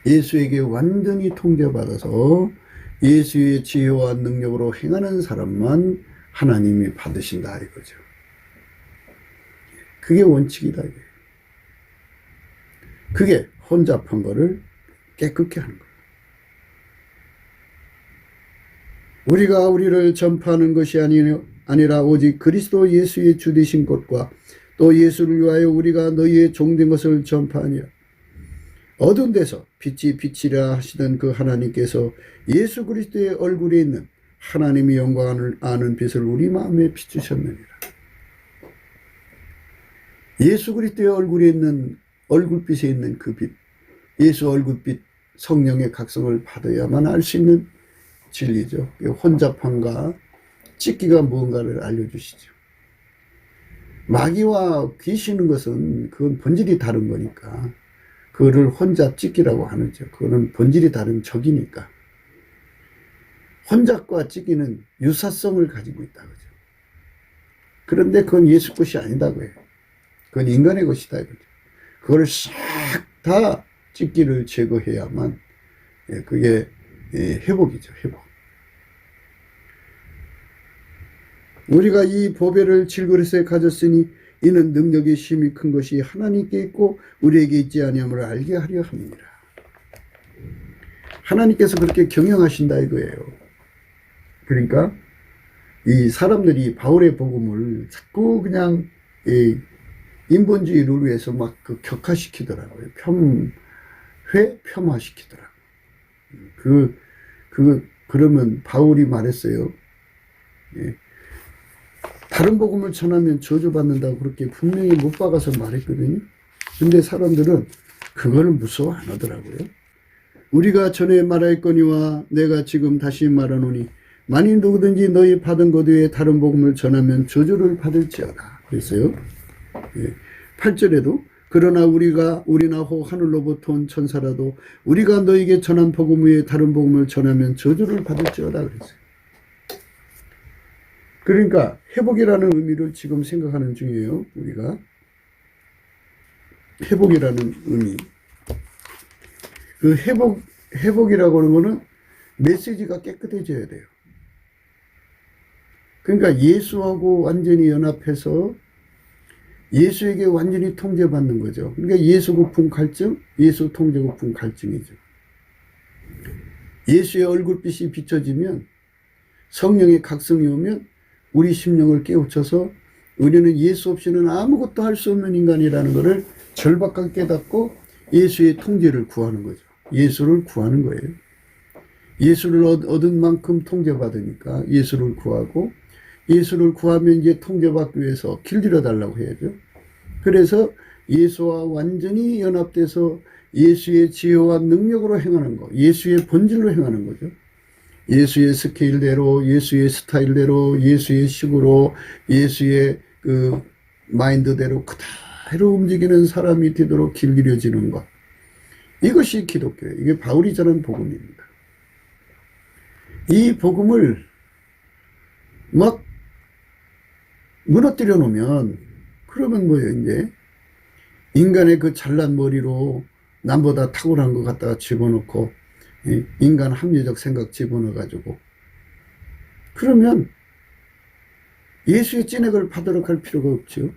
Speaker 1: 예수에게 완전히 통제받아서 예수의 지혜와 능력으로 행하는 사람만 하나님이 받으신다 이거죠. 그게 원칙이다 이거예요. 그게 혼잡한 거를 깨끗게 하는 거예요. 우리가 우리를 전파하는 것이 아니라 오직 그리스도 예수의 주 되신 것과 또 예수를 위하여 우리가 너희의 종된 것을 전파하니라. 어두운 데서 빛이 비치라 하시던 그 하나님께서 예수 그리스도의 얼굴에 있는 하나님의 영광을 아는 빛을 우리 마음에 비추셨느니라. 예수 그리스도의 얼굴에 있는 얼굴빛에 있는 그 빛, 예수 얼굴빛 성령의 각성을 받아야만 알 수 있는 진리죠. 혼잡함과 찢기가 무언가를 알려주시죠. 마귀와 귀신인 것은 그건 본질이 다른 거니까 그거를 혼잡 찢기라고 하는죠. 그거는 본질이 다른 적이니까. 혼잡과 찢기는 유사성을 가지고 있다 그죠. 그런데 그건 예수 것이 아니다고 해요. 그건 인간의 것이다 이거죠. 그걸 싹 다 찢기를 제거해야만 그게 회복이죠. 회복. 우리가 이 보배를 질그릇에 가졌으니 이는 능력이 심히 큰 것이 하나님께 있고 우리에게 있지 아니함을 알게 하려 합니다. 하나님께서 그렇게 경영하신다 이거예요. 그러니까 이 사람들이 바울의 복음을 자꾸 그냥 인본주의 룰에서 막 그 격화시키더라고요. 폄하시키더라고요. 그러면 바울이 말했어요. 다른 복음을 전하면 저주받는다고 그렇게 분명히 못 박아서 말했거든요. 근데 사람들은 그거를 무서워 안 하더라고요. 우리가 전에 말하였거니와 내가 지금 다시 말하노니 만일 누구든지 너희 받은 것 외에 다른 복음을 전하면 저주를 받을지어다. 그랬어요. 8절에도 그러나 우리나 혹 하늘로부터 온 천사라도 우리가 너에게 전한 복음 외에 다른 복음을 전하면 저주를 받을지어다 그랬어요. 그러니까 회복이라는 의미를 지금 생각하는 중이에요. 우리가 회복이라는 의미. 그 회복이라고 하는 거는 메시지가 깨끗해져야 돼요. 그러니까 예수하고 완전히 연합해서 예수에게 완전히 통제받는 거죠. 그러니까 예수 고품 갈증, 예수 통제 고품 갈증이죠. 예수의 얼굴빛이 비춰지면 성령의 각성이 오면 우리 심령을 깨우쳐서 우리는 예수 없이는 아무것도 할 수 없는 인간이라는 것을 절박하게 깨닫고 예수의 통제를 구하는 거죠. 예수를 구하는 거예요. 예수를 얻은 만큼 통제받으니까 예수를 구하고 예수를 구하면 이제 통제받기 위해서 길들여 달라고 해야죠. 그래서 예수와 완전히 연합돼서 예수의 지혜와 능력으로 행하는 거, 예수의 본질로 행하는 거죠. 예수의 스케일대로, 예수의 스타일대로, 예수의 식으로, 예수의 그 마인드대로 그대로 움직이는 사람이 되도록 길들여지는 것. 이것이 기독교예요. 이게 바울이 전한 복음입니다. 이 복음을 막 무너뜨려 놓으면 그러면 뭐예요? 이제 인간의 그 잘난 머리로 남보다 탁월한 것 갖다가 집어넣고 인간 합리적 생각 집어넣어가지고 그러면 예수의 찐액을 받도록 할 필요가 없죠.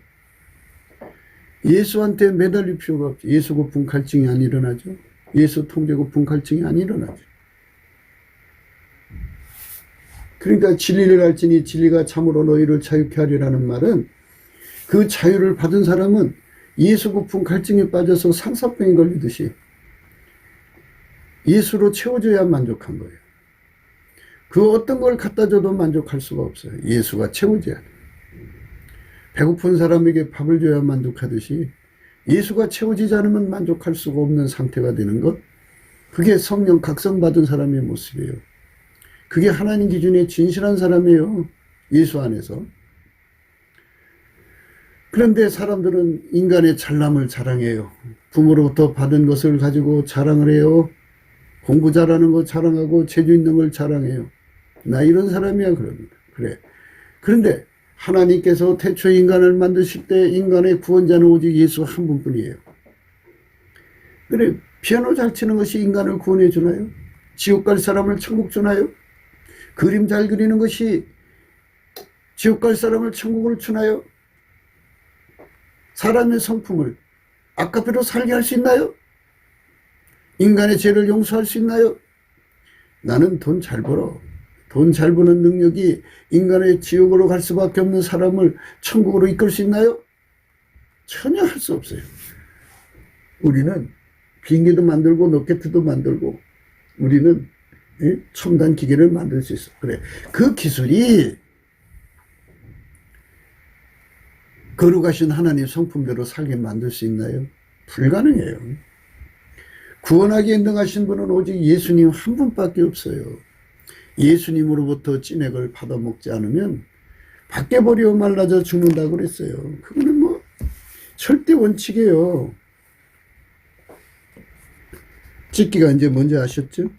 Speaker 1: 예수한테 매달릴 필요가 없죠. 예수 고품 갈증이 안 일어나죠. 예수 통제 고품 갈증이 안 일어나죠. 그러니까 진리를 알지니 진리가 참으로 너희를 자유케 하리라는 말은 그 자유를 받은 사람은 예수 고품 갈증에 빠져서 상사병에 걸리듯이 예수로 채워져야 만족한 거예요. 그 어떤 걸 갖다 줘도 만족할 수가 없어요. 예수가 채워져야 돼요. 배고픈 사람에게 밥을 줘야 만족하듯이 예수가 채워지지 않으면 만족할 수가 없는 상태가 되는 것, 그게 성령 각성받은 사람의 모습이에요. 그게 하나님 기준에 진실한 사람이에요. 예수 안에서. 그런데 사람들은 인간의 잘남을 자랑해요. 부모로부터 받은 것을 가지고 자랑을 해요. 공부 잘하는 거 자랑하고 재주 있는 걸 자랑해요. 나 이런 사람이야 그럽니다. 그래. 그런데 하나님께서 태초 인간을 만드실 때 인간의 구원자는 오직 예수 한 분뿐이에요. 그래, 피아노 잘 치는 것이 인간을 구원해 주나요? 지옥 갈 사람을 천국 주나요? 그림 잘 그리는 것이 지옥 갈 사람을 천국을 주나요? 사람의 성품을 아까페로 살게 할 수 있나요? 인간의 죄를 용서할 수 있나요? 나는 돈 잘 벌어. 돈 잘 버는 능력이 인간의 지옥으로 갈 수밖에 없는 사람을 천국으로 이끌 수 있나요? 전혀 할 수 없어요. 우리는 비행기도 만들고 로켓도 만들고 우리는 첨단 기계를 만들 수 있어. 그래. 그 기술이 거룩하신 하나님 성품대로 살게 만들 수 있나요? 불가능해요. 구원하기에 능하신 분은 오직 예수님 한 분밖에 없어요. 예수님으로부터 찐액을 받아먹지 않으면 밖에 버려 말라져 죽는다고 그랬어요. 그거는 뭐 절대 원칙이에요. 찢기가 이제 뭔지 아셨죠?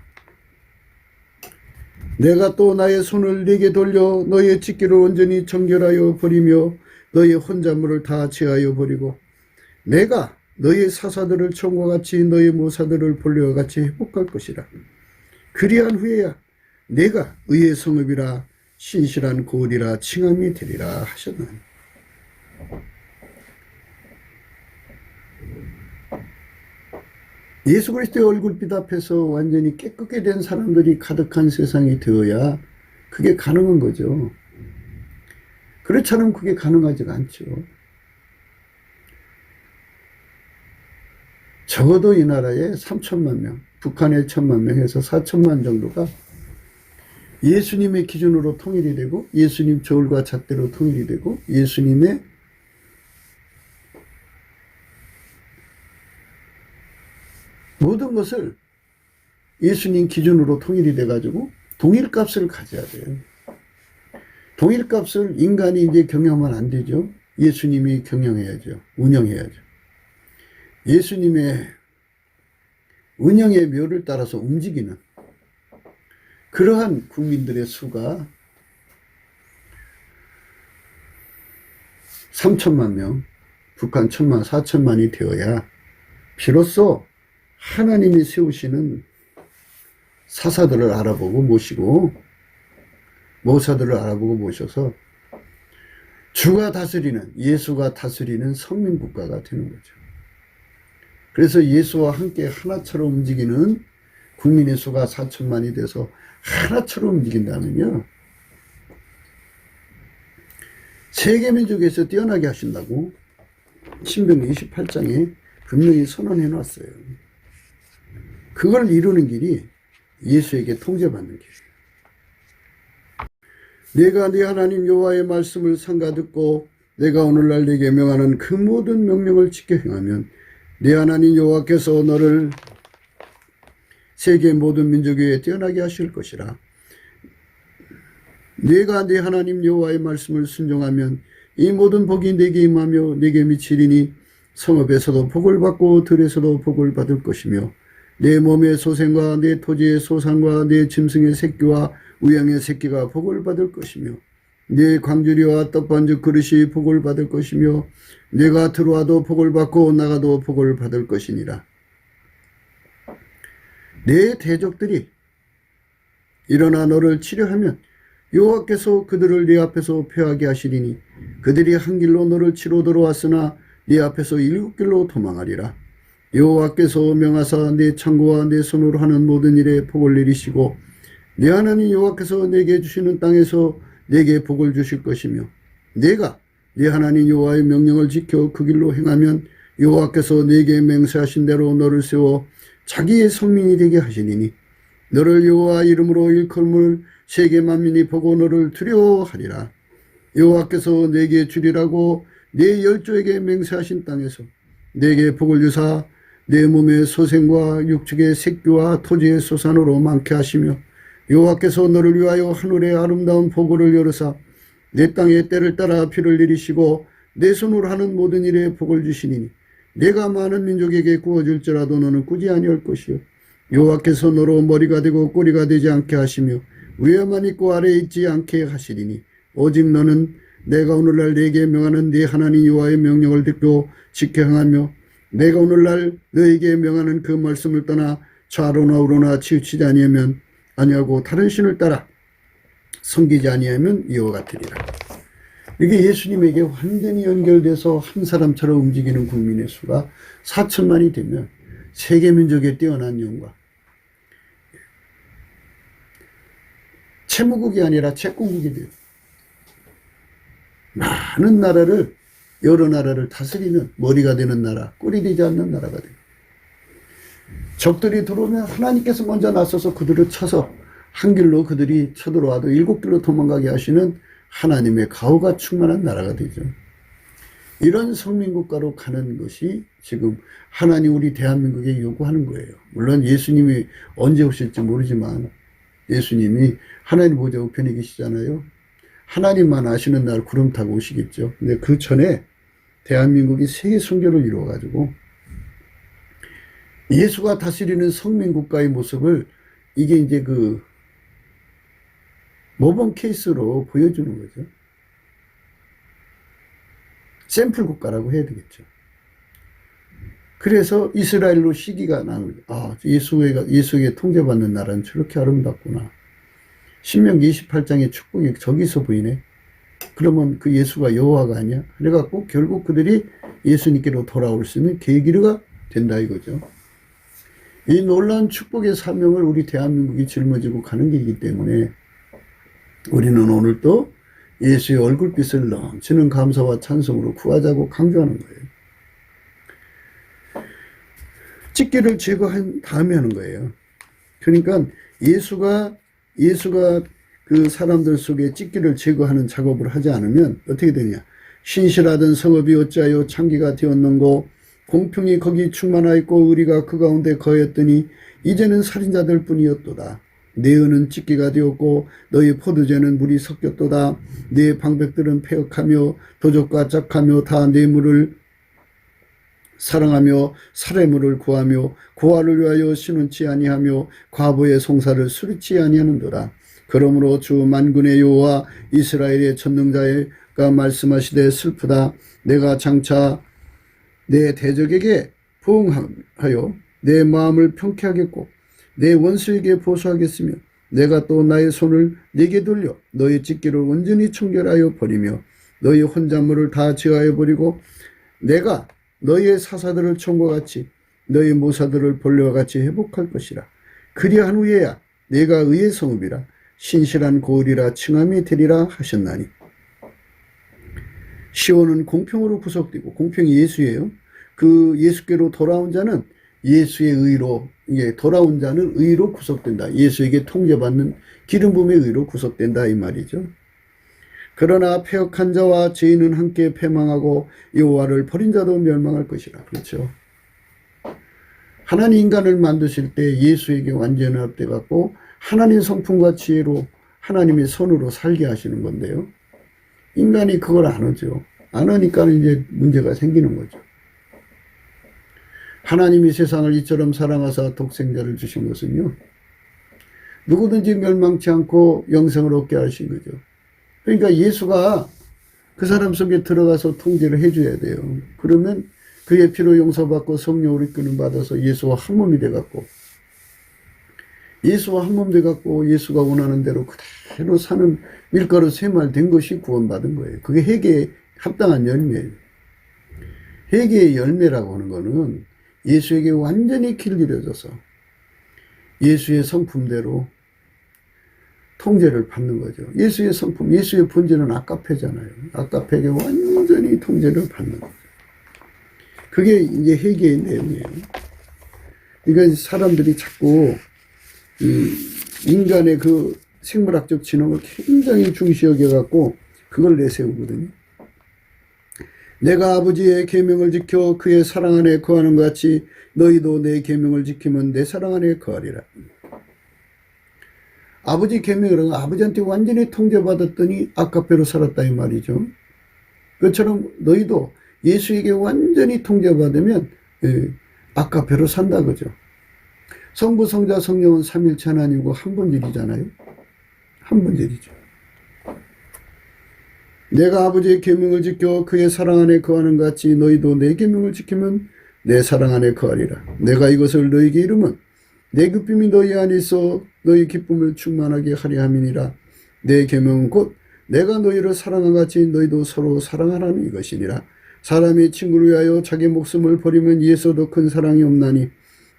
Speaker 1: 내가 또 나의 손을 네게 돌려 너의 찢기를 온전히 정결하여 버리며 너의 혼자물을 다 제하여 버리고 내가 너의 사사들을 총과 같이 너의 모사들을 본래와 같이 회복할 것이라. 그리한 후에야 내가 의의 성읍이라 신실한 고을이라 칭함이 되리라 하셨나니. 예수 그리스도의 얼굴빛 앞에서 완전히 깨끗게 된 사람들이 가득한 세상이 되어야 그게 가능한 거죠. 그렇지 않으면 그게 가능하지가 않죠. 적어도 이 나라에 3천만 명, 북한에 1천만 명 해서 4천만 정도가 예수님의 기준으로 통일이 되고 예수님 저울과 잣대로 통일이 되고 예수님의 모든 것을 예수님 기준으로 통일이 돼가지고 동일값을 가져야 돼요. 동일값을 인간이 이제 경영하면 안 되죠. 예수님이 경영해야죠. 운영해야죠. 예수님의 운영의 묘를 따라서 움직이는 그러한 국민들의 수가 3천만 명, 북한 1,000만, 4천만이 되어야 비로소 하나님이 세우시는 사사들을 알아보고 모시고 모사들을 알아보고 모셔서 주가 다스리는, 예수가 다스리는 성민국가가 되는 거죠. 그래서 예수와 함께 하나처럼 움직이는 국민의 수가 4천만이 돼서 하나처럼 움직인다면요, 세계민족에서 뛰어나게 하신다고 신명기 28장에 분명히 선언해 놨어요. 그걸 이루는 길이 예수에게 통제받는 길이에요. 내가 네 하나님 여호와의 말씀을 삼가 듣고 내가 오늘날 네게 명하는 그 모든 명령을 지켜 행하면 네 하나님 여호와께서 너를 세계 모든 민족 위에 뛰어나게 하실 것이라. 네가 네 하나님 여호와의 말씀을 순종하면 이 모든 복이 네게 임하며 네게 미치리니 성읍에서도 복을 받고 들에서도 복을 받을 것이며 내 몸의 소생과 내 토지의 소산과 내 짐승의 새끼와 우양의 새끼가 복을 받을 것이며 내 광주리와 떡반죽 그릇이 복을 받을 것이며 내가 들어와도 복을 받고 나가도 복을 받을 것이니라. 내 대적들이 일어나 너를 치려하면 여호와께서 그들을 네 앞에서 패하게 하시리니 그들이 한 길로 너를 치러 들어왔으나 네 앞에서 7길로 도망하리라. 여호와께서 명하사 내 창고와 내 손으로 하는 모든 일에 복을 내리시고 네 하나님 여호와께서 내게 주시는 땅에서 내게 복을 주실 것이며 내가 네 하나님 여호와의 명령을 지켜 그 길로 행하면 여호와께서 내게 맹세하신 대로 너를 세워 자기의 성민이 되게 하시리니 너를 여호와 이름으로 일컬음을 세계 만민이 보고 너를 두려워하리라. 여호와께서 내게 주리라고 네 열조에게 맹세하신 땅에서 내게 복을 주사 내 몸의 소생과 육축의 새끼와 토지의 소산으로 많게 하시며 여호와께서 너를 위하여 하늘의 아름다운 보고를 열으사 내 땅에 때를 따라 비를 내리시고 내 손으로 하는 모든 일에 복을 주시니 내가 많은 민족에게 구워줄지라도 너는 꾸지 아니할 것이요 여호와께서 너로 머리가 되고 꼬리가 되지 않게 하시며 위에만 있고 아래에 있지 않게 하시리니 오직 너는 내가 오늘날 네게 명하는 네 하나님 여호와의 명령을 듣고 지켜 행하며 내가 오늘날 너에게 명하는 그 말씀을 떠나 좌로나 우로나 치우치지 아니하고 다른 신을 따라 섬기지 아니하면 이와 같으리라. 이게 예수님에게 완전히 연결돼서 한 사람처럼 움직이는 국민의 수가 4천만이 되면 세계 민족의 뛰어난 영광, 채무국이 아니라 채권국이 돼요. 많은 나라를, 여러 나라를 다스리는 머리가 되는 나라, 꼴이 되지 않는 나라가 돼요. 적들이 들어오면 하나님께서 먼저 나서서 그들을 쳐서 한 길로 그들이 쳐들어와도 7길로 도망가게 하시는 하나님의 가호가 충만한 나라가 되죠. 이런 성민국가로 가는 것이 지금 하나님 우리 대한민국에 요구하는 거예요. 물론 예수님이 언제 오실지 모르지만 예수님이 하나님 보좌 우편에 계시잖아요. 하나님만 아시는 날 구름 타고 오시겠죠. 근데 그 전에 대한민국이 세계 선교를 이루어가지고 예수가 다스리는 성민국가의 모습을 이게 이제 그 모범 케이스로 보여주는 거죠. 샘플 국가라고 해야 되겠죠. 그래서 이스라엘로 시기가 나는, 예수에게 통제받는 나라는 저렇게 아름답구나. 신명기 28장의 축복이 저기서 보이네. 그러면 그 예수가 여호와가 아니야? 그래갖고 결국 그들이 예수님께로 돌아올 수 있는 계기가 된다 이거죠. 이 놀라운 축복의 사명을 우리 대한민국이 짊어지고 가는 길이기 때문에 우리는 오늘 또 예수의 얼굴빛을 넘치는 감사와 찬송으로 구하자고 강조하는 거예요. 찢기를 제거한 다음에 하는 거예요. 그러니까 예수가 그 사람들 속에 찢기를 제거하는 작업을 하지 않으면 어떻게 되냐. 신실하던 성읍이 어찌하여 창기가 되었는고 공평이 거기 충만하였고 의리가 그 가운데 거하였더니 이제는 살인자들 뿐이었도다. 내 은은 찢기가 되었고 너희 포도주에는 물이 섞였도다. 내 방백들은 패역하며 도적과 짝하며 다 내 물을 사랑하며 사례물을 구하며 고아를 위하여 신운치 아니하며 과부의 송사를 수리치 아니하는도다. 그러므로 주 만군의 여호와 이스라엘의 전능자가 말씀하시되 슬프다. 내가 장차 내 대적에게 부응하여 내 마음을 평쾌하겠고 내 원수에게 보수하겠으며 내가 또 나의 손을 네게 돌려 너희 찢기를 온전히 청결하여 버리며 너희 혼잣물을 다 제하여 버리고 내가 너희의 사사들을 총과 같이 너희 모사들을 벌레와 같이 회복할 것이라. 그리한 후에야 내가 의의 성읍이라 신실한 고을이라 칭함이 되리라 하셨나니. 시온은 공평으로 구속되고, 공평이 예수예요. 그 예수께로 돌아온 자는 예수의 의로, 돌아온 자는 의로 구속된다. 예수에게 통제받는 기름 부음의 의로 구속된다 이 말이죠. 그러나 패역한 자와 죄인은 함께 패망하고 여호와를 버린 자도 멸망할 것이라. 그렇죠. 하나님 인간을 만드실 때 예수에게 완전히 합돼 갖고 하나님 성품과 지혜로 하나님의 손으로 살게 하시는 건데요. 인간이 그걸 안 하죠. 안 하니까 이제 문제가 생기는 거죠. 하나님이 세상을 이처럼 사랑하사 독생자를 주신 것은요, 누구든지 멸망치 않고 영생을 얻게 하신 거죠. 그러니까 예수가 그 사람 속에 들어가서 통제를 해줘야 돼요. 그러면 그의 피로 용서받고 성령으로 이끄는 받아서 예수와 한 몸이 돼갖고, 예수와 한 몸 돼갖고 예수가 원하는 대로 그대로 사는 밀가루 세말 된 것이 구원받은 거예요. 그게 회개에 합당한 열매예요. 회개의 열매라고 하는 거는 예수에게 완전히 길들여져서 예수의 성품대로 통제를 받는 거죠. 예수의 성품, 예수의 본질은 아까페잖아요. 아까페에게 완전히 통제를 받는 거죠. 그게 이제 회개의 내용이에요. 그러니까 사람들이 자꾸 인간의 그 생물학적 지능을 굉장히 중시 여겨갖고 그걸 내세우거든요. 내가 아버지의 계명을 지켜 그의 사랑 안에 거하는 것 같이 너희도 내 계명을 지키면 내 사랑 안에 거하리라. 아버지 계명을 아버지한테 완전히 통제받았더니 아까페로 살았다 이 말이죠. 그처럼 너희도 예수에게 완전히 통제받으면 아까페로 산다 그죠. 성부, 성자, 성령은 삼일체 하나님이고 한 본질이잖아요. 한 본질이죠. 내가 아버지의 계명을 지켜 그의 사랑 안에 거하는 것 같이 너희도 내 계명을 지키면 내 사랑 안에 거하리라. 내가 이것을 너희에게 이르면 내 기쁨이 너희 안에 있어 너희 기쁨을 충만하게 하려 함이니라. 내 계명은 곧 내가 너희를 사랑한 같이 너희도 서로 사랑하라는 이것이니라. 사람이 친구를 위하여 자기 목숨을 버리면 이에서도 큰 사랑이 없나니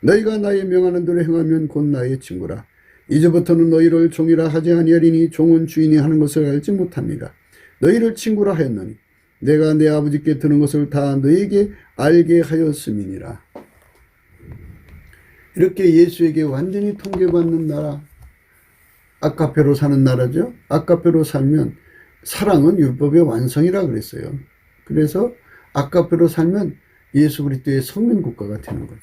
Speaker 1: 너희가 나의 명하는 대로 행하면 곧 나의 친구라. 이제부터는 너희를 종이라 하지 아니하리니 종은 주인이 하는 것을 알지 못합니다. 너희를 친구라 하였노니 내가 내 아버지께 드는 것을 다 너희에게 알게 하였음이니라. 이렇게 예수에게 완전히 통제받는 나라, 아까페로 사는 나라죠. 아까페로 살면 사랑은 율법의 완성이라 그랬어요. 그래서 아까페로 살면 예수 그리스도의 성민 국가가 되는 거죠.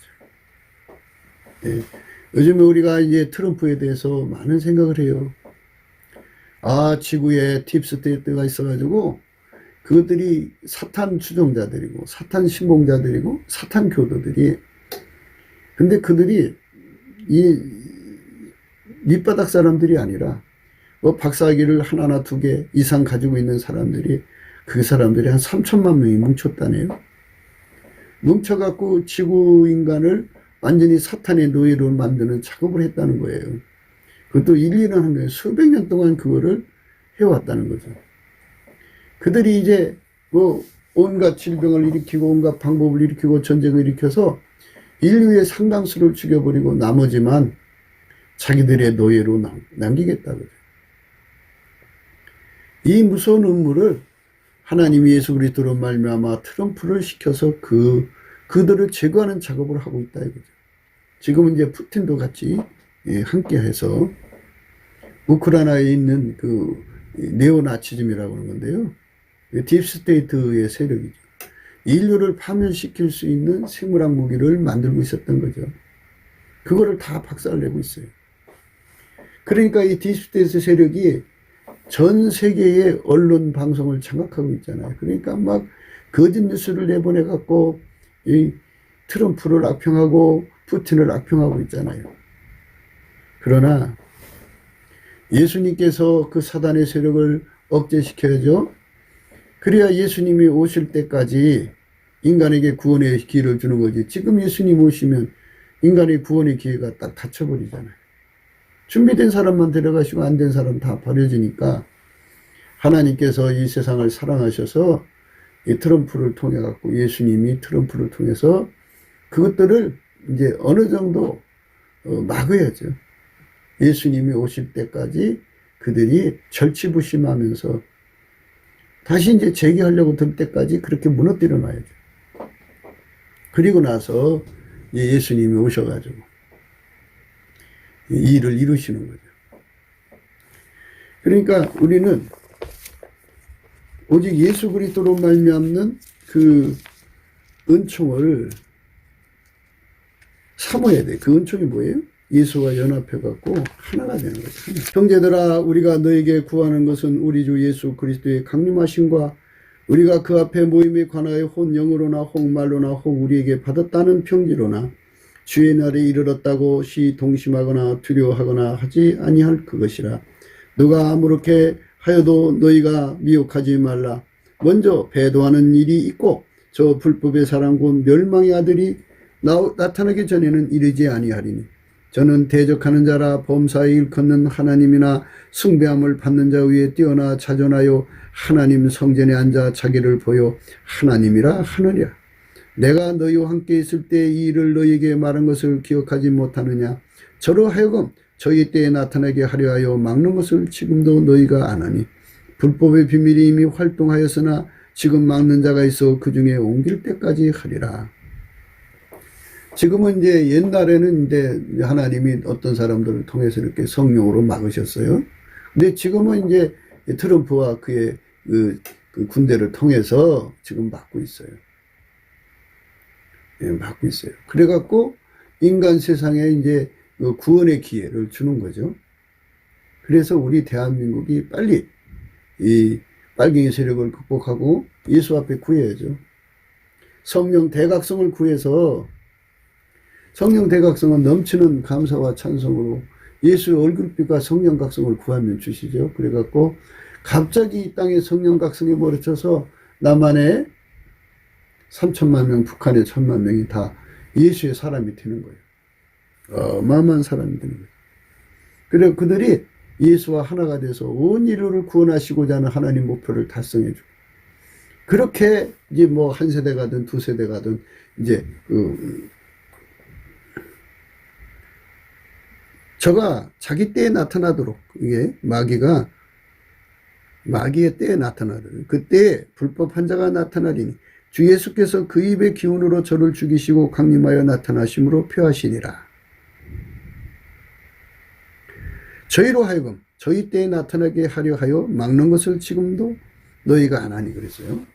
Speaker 1: 네. 요즘에 우리가 이제 트럼프에 대해서 많은 생각을 해요. 지구에 딥스테이트가 있어가지고 그것들이 사탄 추종자들이고 사탄 신봉자들이고 사탄 교도들이, 근데 그들이 이 밑바닥 사람들이 아니라 뭐 박사학위를 하나나 두 개 이상 가지고 있는 사람들이, 그 사람들이 한 3천만 명이 뭉쳤다네요. 뭉쳐갖고 지구 인간을 완전히 사탄의 노예로 만드는 작업을 했다는 거예요. 그것도 1~2년 한 거예요. 수백 년 동안 그거를 해왔다는 거죠. 그들이 이제 뭐 온갖 질병을 일으키고 온갖 방법을 일으키고 전쟁을 일으켜서 인류의 상당수를 죽여버리고 나머지만 자기들의 노예로 남기겠다고요. 이 무서운 음모를 하나님이 예수 그리스도로 말미암아 트럼프를 시켜서 그들을 제거하는 작업을 하고 있다 이거죠. 지금은 이제 푸틴도 같이 함께해서 우크라이나에 있는 그 네오나치즘이라고 하는 건데요. 딥스테이트의 세력이죠. 인류를 파멸시킬 수 있는 생물학 무기를 만들고 있었던 거죠. 그거를 다 박살내고 있어요. 그러니까 이 디스테이스 세력이 전 세계의 언론 방송을 장악하고 있잖아요. 그러니까 막 거짓 뉴스를 내보내 갖고 이 트럼프를 악평하고 푸틴을 악평하고 있잖아요. 그러나 예수님께서 그 사단의 세력을 억제시켜야죠. 그래야 예수님이 오실 때까지 인간에게 구원의 기회를 주는 거지. 지금 예수님 오시면 인간의 구원의 기회가 딱 닫혀버리잖아요. 준비된 사람만 데려가시고 안 된 사람 다 버려지니까 하나님께서 이 세상을 사랑하셔서 이 트럼프를 통해 갖고 예수님이 트럼프를 통해서 그것들을 이제 어느 정도 막아야죠. 예수님이 오실 때까지 그들이 절치부심하면서 다시 이제 재기하려고 들 때까지 그렇게 무너뜨려 놔야죠. 그리고 나서 예수님이 오셔가지고 이 일을 이루시는 거죠. 그러니까 우리는 오직 예수 그리스도로 말미암는 그 은총을 삼아야 돼. 그 은총이 뭐예요? 예수와 연합해갖고 하나가 되는 거죠. 하나. 형제들아, 우리가 너에게 구하는 것은 우리 주 예수 그리스도의 강림하심과 우리가 그 앞에 모임에 관하여 혹 영으로나 혹 말로나 혹 우리에게 받았다는 평지로나 주의 날에 이르렀다고 시 동심하거나 두려워하거나 하지 아니할 그것이라. 누가 아무렇게 하여도 너희가 미혹하지 말라. 먼저 배도하는 일이 있고 저 불법의 사람 곧 멸망의 아들이 나타나기 전에는 이르지 아니하리니 저는 대적하는 자라 범사에 일컫는 하나님이나 숭배함을 받는 자 위에 뛰어나 자존하여 하나님 성전에 앉아 자기를 보여 하나님이라 하느랴. 내가 너희와 함께 있을 때 이 일을 너희에게 말한 것을 기억하지 못하느냐. 저로 하여금 저희 때에 나타나게 하려 하여 막는 것을 지금도 너희가 안 하니 불법의 비밀이 이미 활동하였으나 지금 막는 자가 있어 그 중에 옮길 때까지 하리라. 지금은 이제 옛날에는 이제 하나님이 어떤 사람들을 통해서 이렇게 성령으로 막으셨어요. 근데 지금은 이제 트럼프와 그의 그 군대를 통해서 지금 막고 있어요. 예, 막고 있어요. 그래갖고 인간 세상에 이제 구원의 기회를 주는 거죠. 그래서 우리 대한민국이 빨리 이 빨갱이 세력을 극복하고 예수 앞에 구해야죠. 성령 대각성을 구해서 성령 대각성은 넘치는 감사와 찬송으로 예수의 얼굴빛과 성령 각성을 구하면 주시죠. 그래갖고 갑자기 이 땅에 성령 각성에 몰아쳐서 남한에 3천만 명, 북한에 1,000만 명이 다 예수의 사람이 되는 거예요. 어마어마한 사람이 되는 거예요. 그래 그들이 예수와 하나가 돼서 온 인류를 구원하시고자 하는 하나님 목표를 달성해 주고 그렇게 이제 뭐 한 세대 가든 두 세대 가든 이제 저가 자기 때에 나타나도록 이게 마귀의 때에 나타나도록 그때 불법 환자가 나타나리니 주 예수께서 그 입의 기운으로 저를 죽이시고 강림하여 나타나심으로 표하시니라. 저희로 하여금 저희 때에 나타나게 하려 하여 막는 것을 지금도 너희가 안 하니 그랬어요.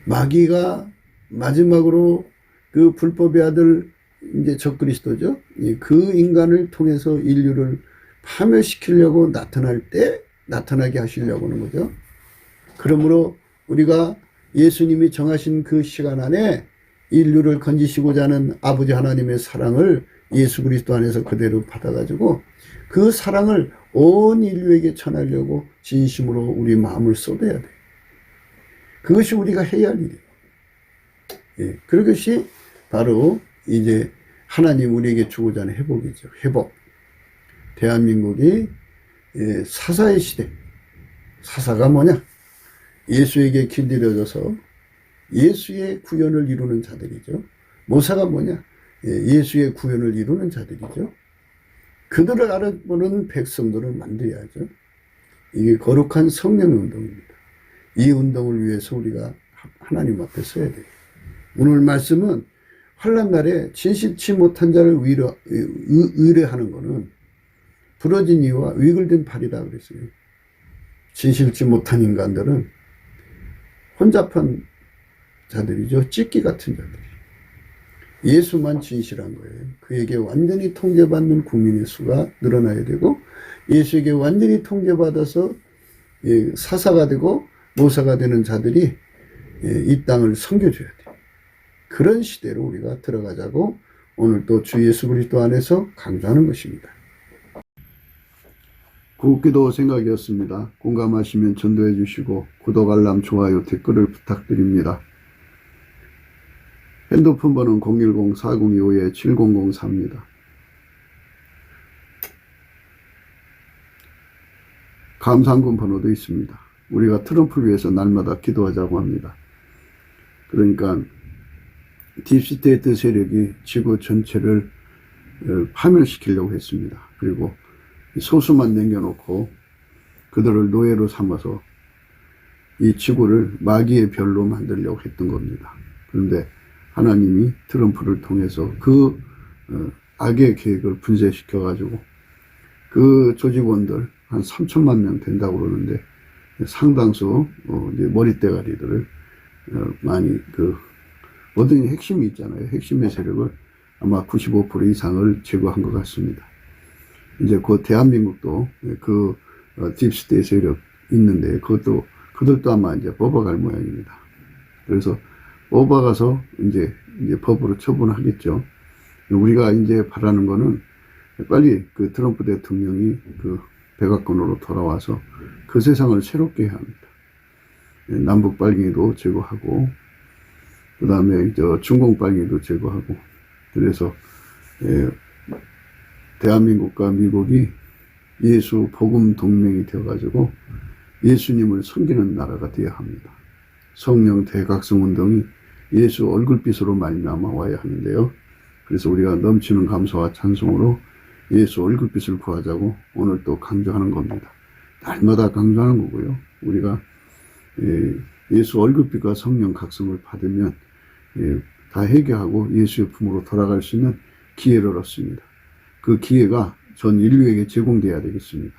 Speaker 1: 마귀가 마지막으로 그 불법의 아들 이제 적그리스도죠. 그 인간을 통해서 인류를 파멸시키려고 나타나게 하시려고 하는 거죠. 그러므로 우리가 예수님이 정하신 그 시간 안에 인류를 건지시고자 하는 아버지 하나님의 사랑을 예수 그리스도 안에서 그대로 받아가지고 그 사랑을 온 인류에게 전하려고 진심으로 우리 마음을 쏟아야 돼. 그것이 우리가 해야 할 일이에요. 예, 그것이 바로 이제 하나님 우리에게 주고자 하는 회복이죠. 회복. 대한민국이 사사의 시대. 사사가 뭐냐? 예수에게 길들여져서 예수의 구현을 이루는 자들이죠. 모사가 뭐냐? 예수의 구현을 이루는 자들이죠. 그들을 알아보는 백성들을 만들어야죠. 이게 거룩한 성령의 운동입니다. 이 운동을 위해서 우리가 하나님 앞에 서야 돼요. 오늘 말씀은 환난 날에 진실치 못한 자를 의뢰하는 것은 부러진 이와 위글된 팔이다 그랬어요. 진실치 못한 인간들은 혼잡한 자들이죠. 찢기 같은 자들이. 예수만 진실한 거예요. 그에게 완전히 통제받는 국민의 수가 늘어나야 되고, 예수에게 완전히 통제받아서 사사가 되고 모사가 되는 자들이 이 땅을 섬겨줘야 돼요. 그런 시대로 우리가 들어가자고 오늘 또 주 예수 그리스도 안에서 강조하는 것입니다. 굿기도 생각이었습니다. 공감하시면 전도해 주시고 구독, 알람, 좋아요, 댓글을 부탁드립니다. 핸드폰 번호는 010-4025-7004입니다. 감사한금 번호도 있습니다. 우리가 트럼프를 위해서 날마다 기도하자고 합니다. 그러니까 딥스테이트 세력이 지구 전체를 파멸시키려고 했습니다. 그리고 소수만 남겨놓고 그들을 노예로 삼아서 이 지구를 마귀의 별로 만들려고 했던 겁니다. 그런데 하나님이 트럼프를 통해서 그 악의 계획을 분쇄시켜가지고 그 조직원들 한 3천만 명 된다고 그러는데 상당수 이제 머리대가리들을 많이 뭐든지 핵심이 있잖아요. 핵심의 세력을 아마 95% 이상을 제거한 것 같습니다. 이제 그 대한민국도 그 딥스테이 세력 있는데 그들도 아마 이제 뽑아갈 모양입니다. 그래서 뽑아가서 이제 법으로 처분하겠죠. 우리가 이제 바라는 거는 빨리 그 트럼프 대통령이 그 백악관으로 돌아와서 그 세상을 새롭게 해야 합니다. 남북 빨갱이도 제거하고, 그 다음에 중공 빨갱이도 제거하고, 그래서 대한민국과 미국이 예수 복음 동맹이 되어가지고 예수님을 섬기는 나라가 되어야 합니다. 성령 대각성 운동이 예수 얼굴빛으로 말미암아 와야 하는데요. 그래서 우리가 넘치는 감사와 찬송으로 예수 얼굴빛을 구하자고 오늘 또 강조하는 겁니다. 날마다 강조하는 거고요. 우리가 예수 얼굴빛과 성령 각성을 받으면 다 해결하고 예수의 품으로 돌아갈 수 있는 기회를 얻습니다. 그 기회가 전 인류에게 제공돼야 되겠습니다.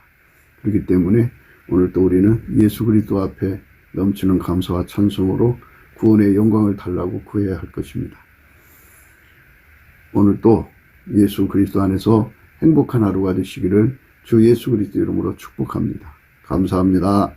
Speaker 1: 그렇기 때문에 오늘 또 우리는 예수 그리스도 앞에 넘치는 감사와 찬송으로 구원의 영광을 달라고 구해야 할 것입니다. 오늘 또 예수 그리스도 안에서 행복한 하루가 되시기를 주 예수 그리스도 이름으로 축복합니다. 감사합니다.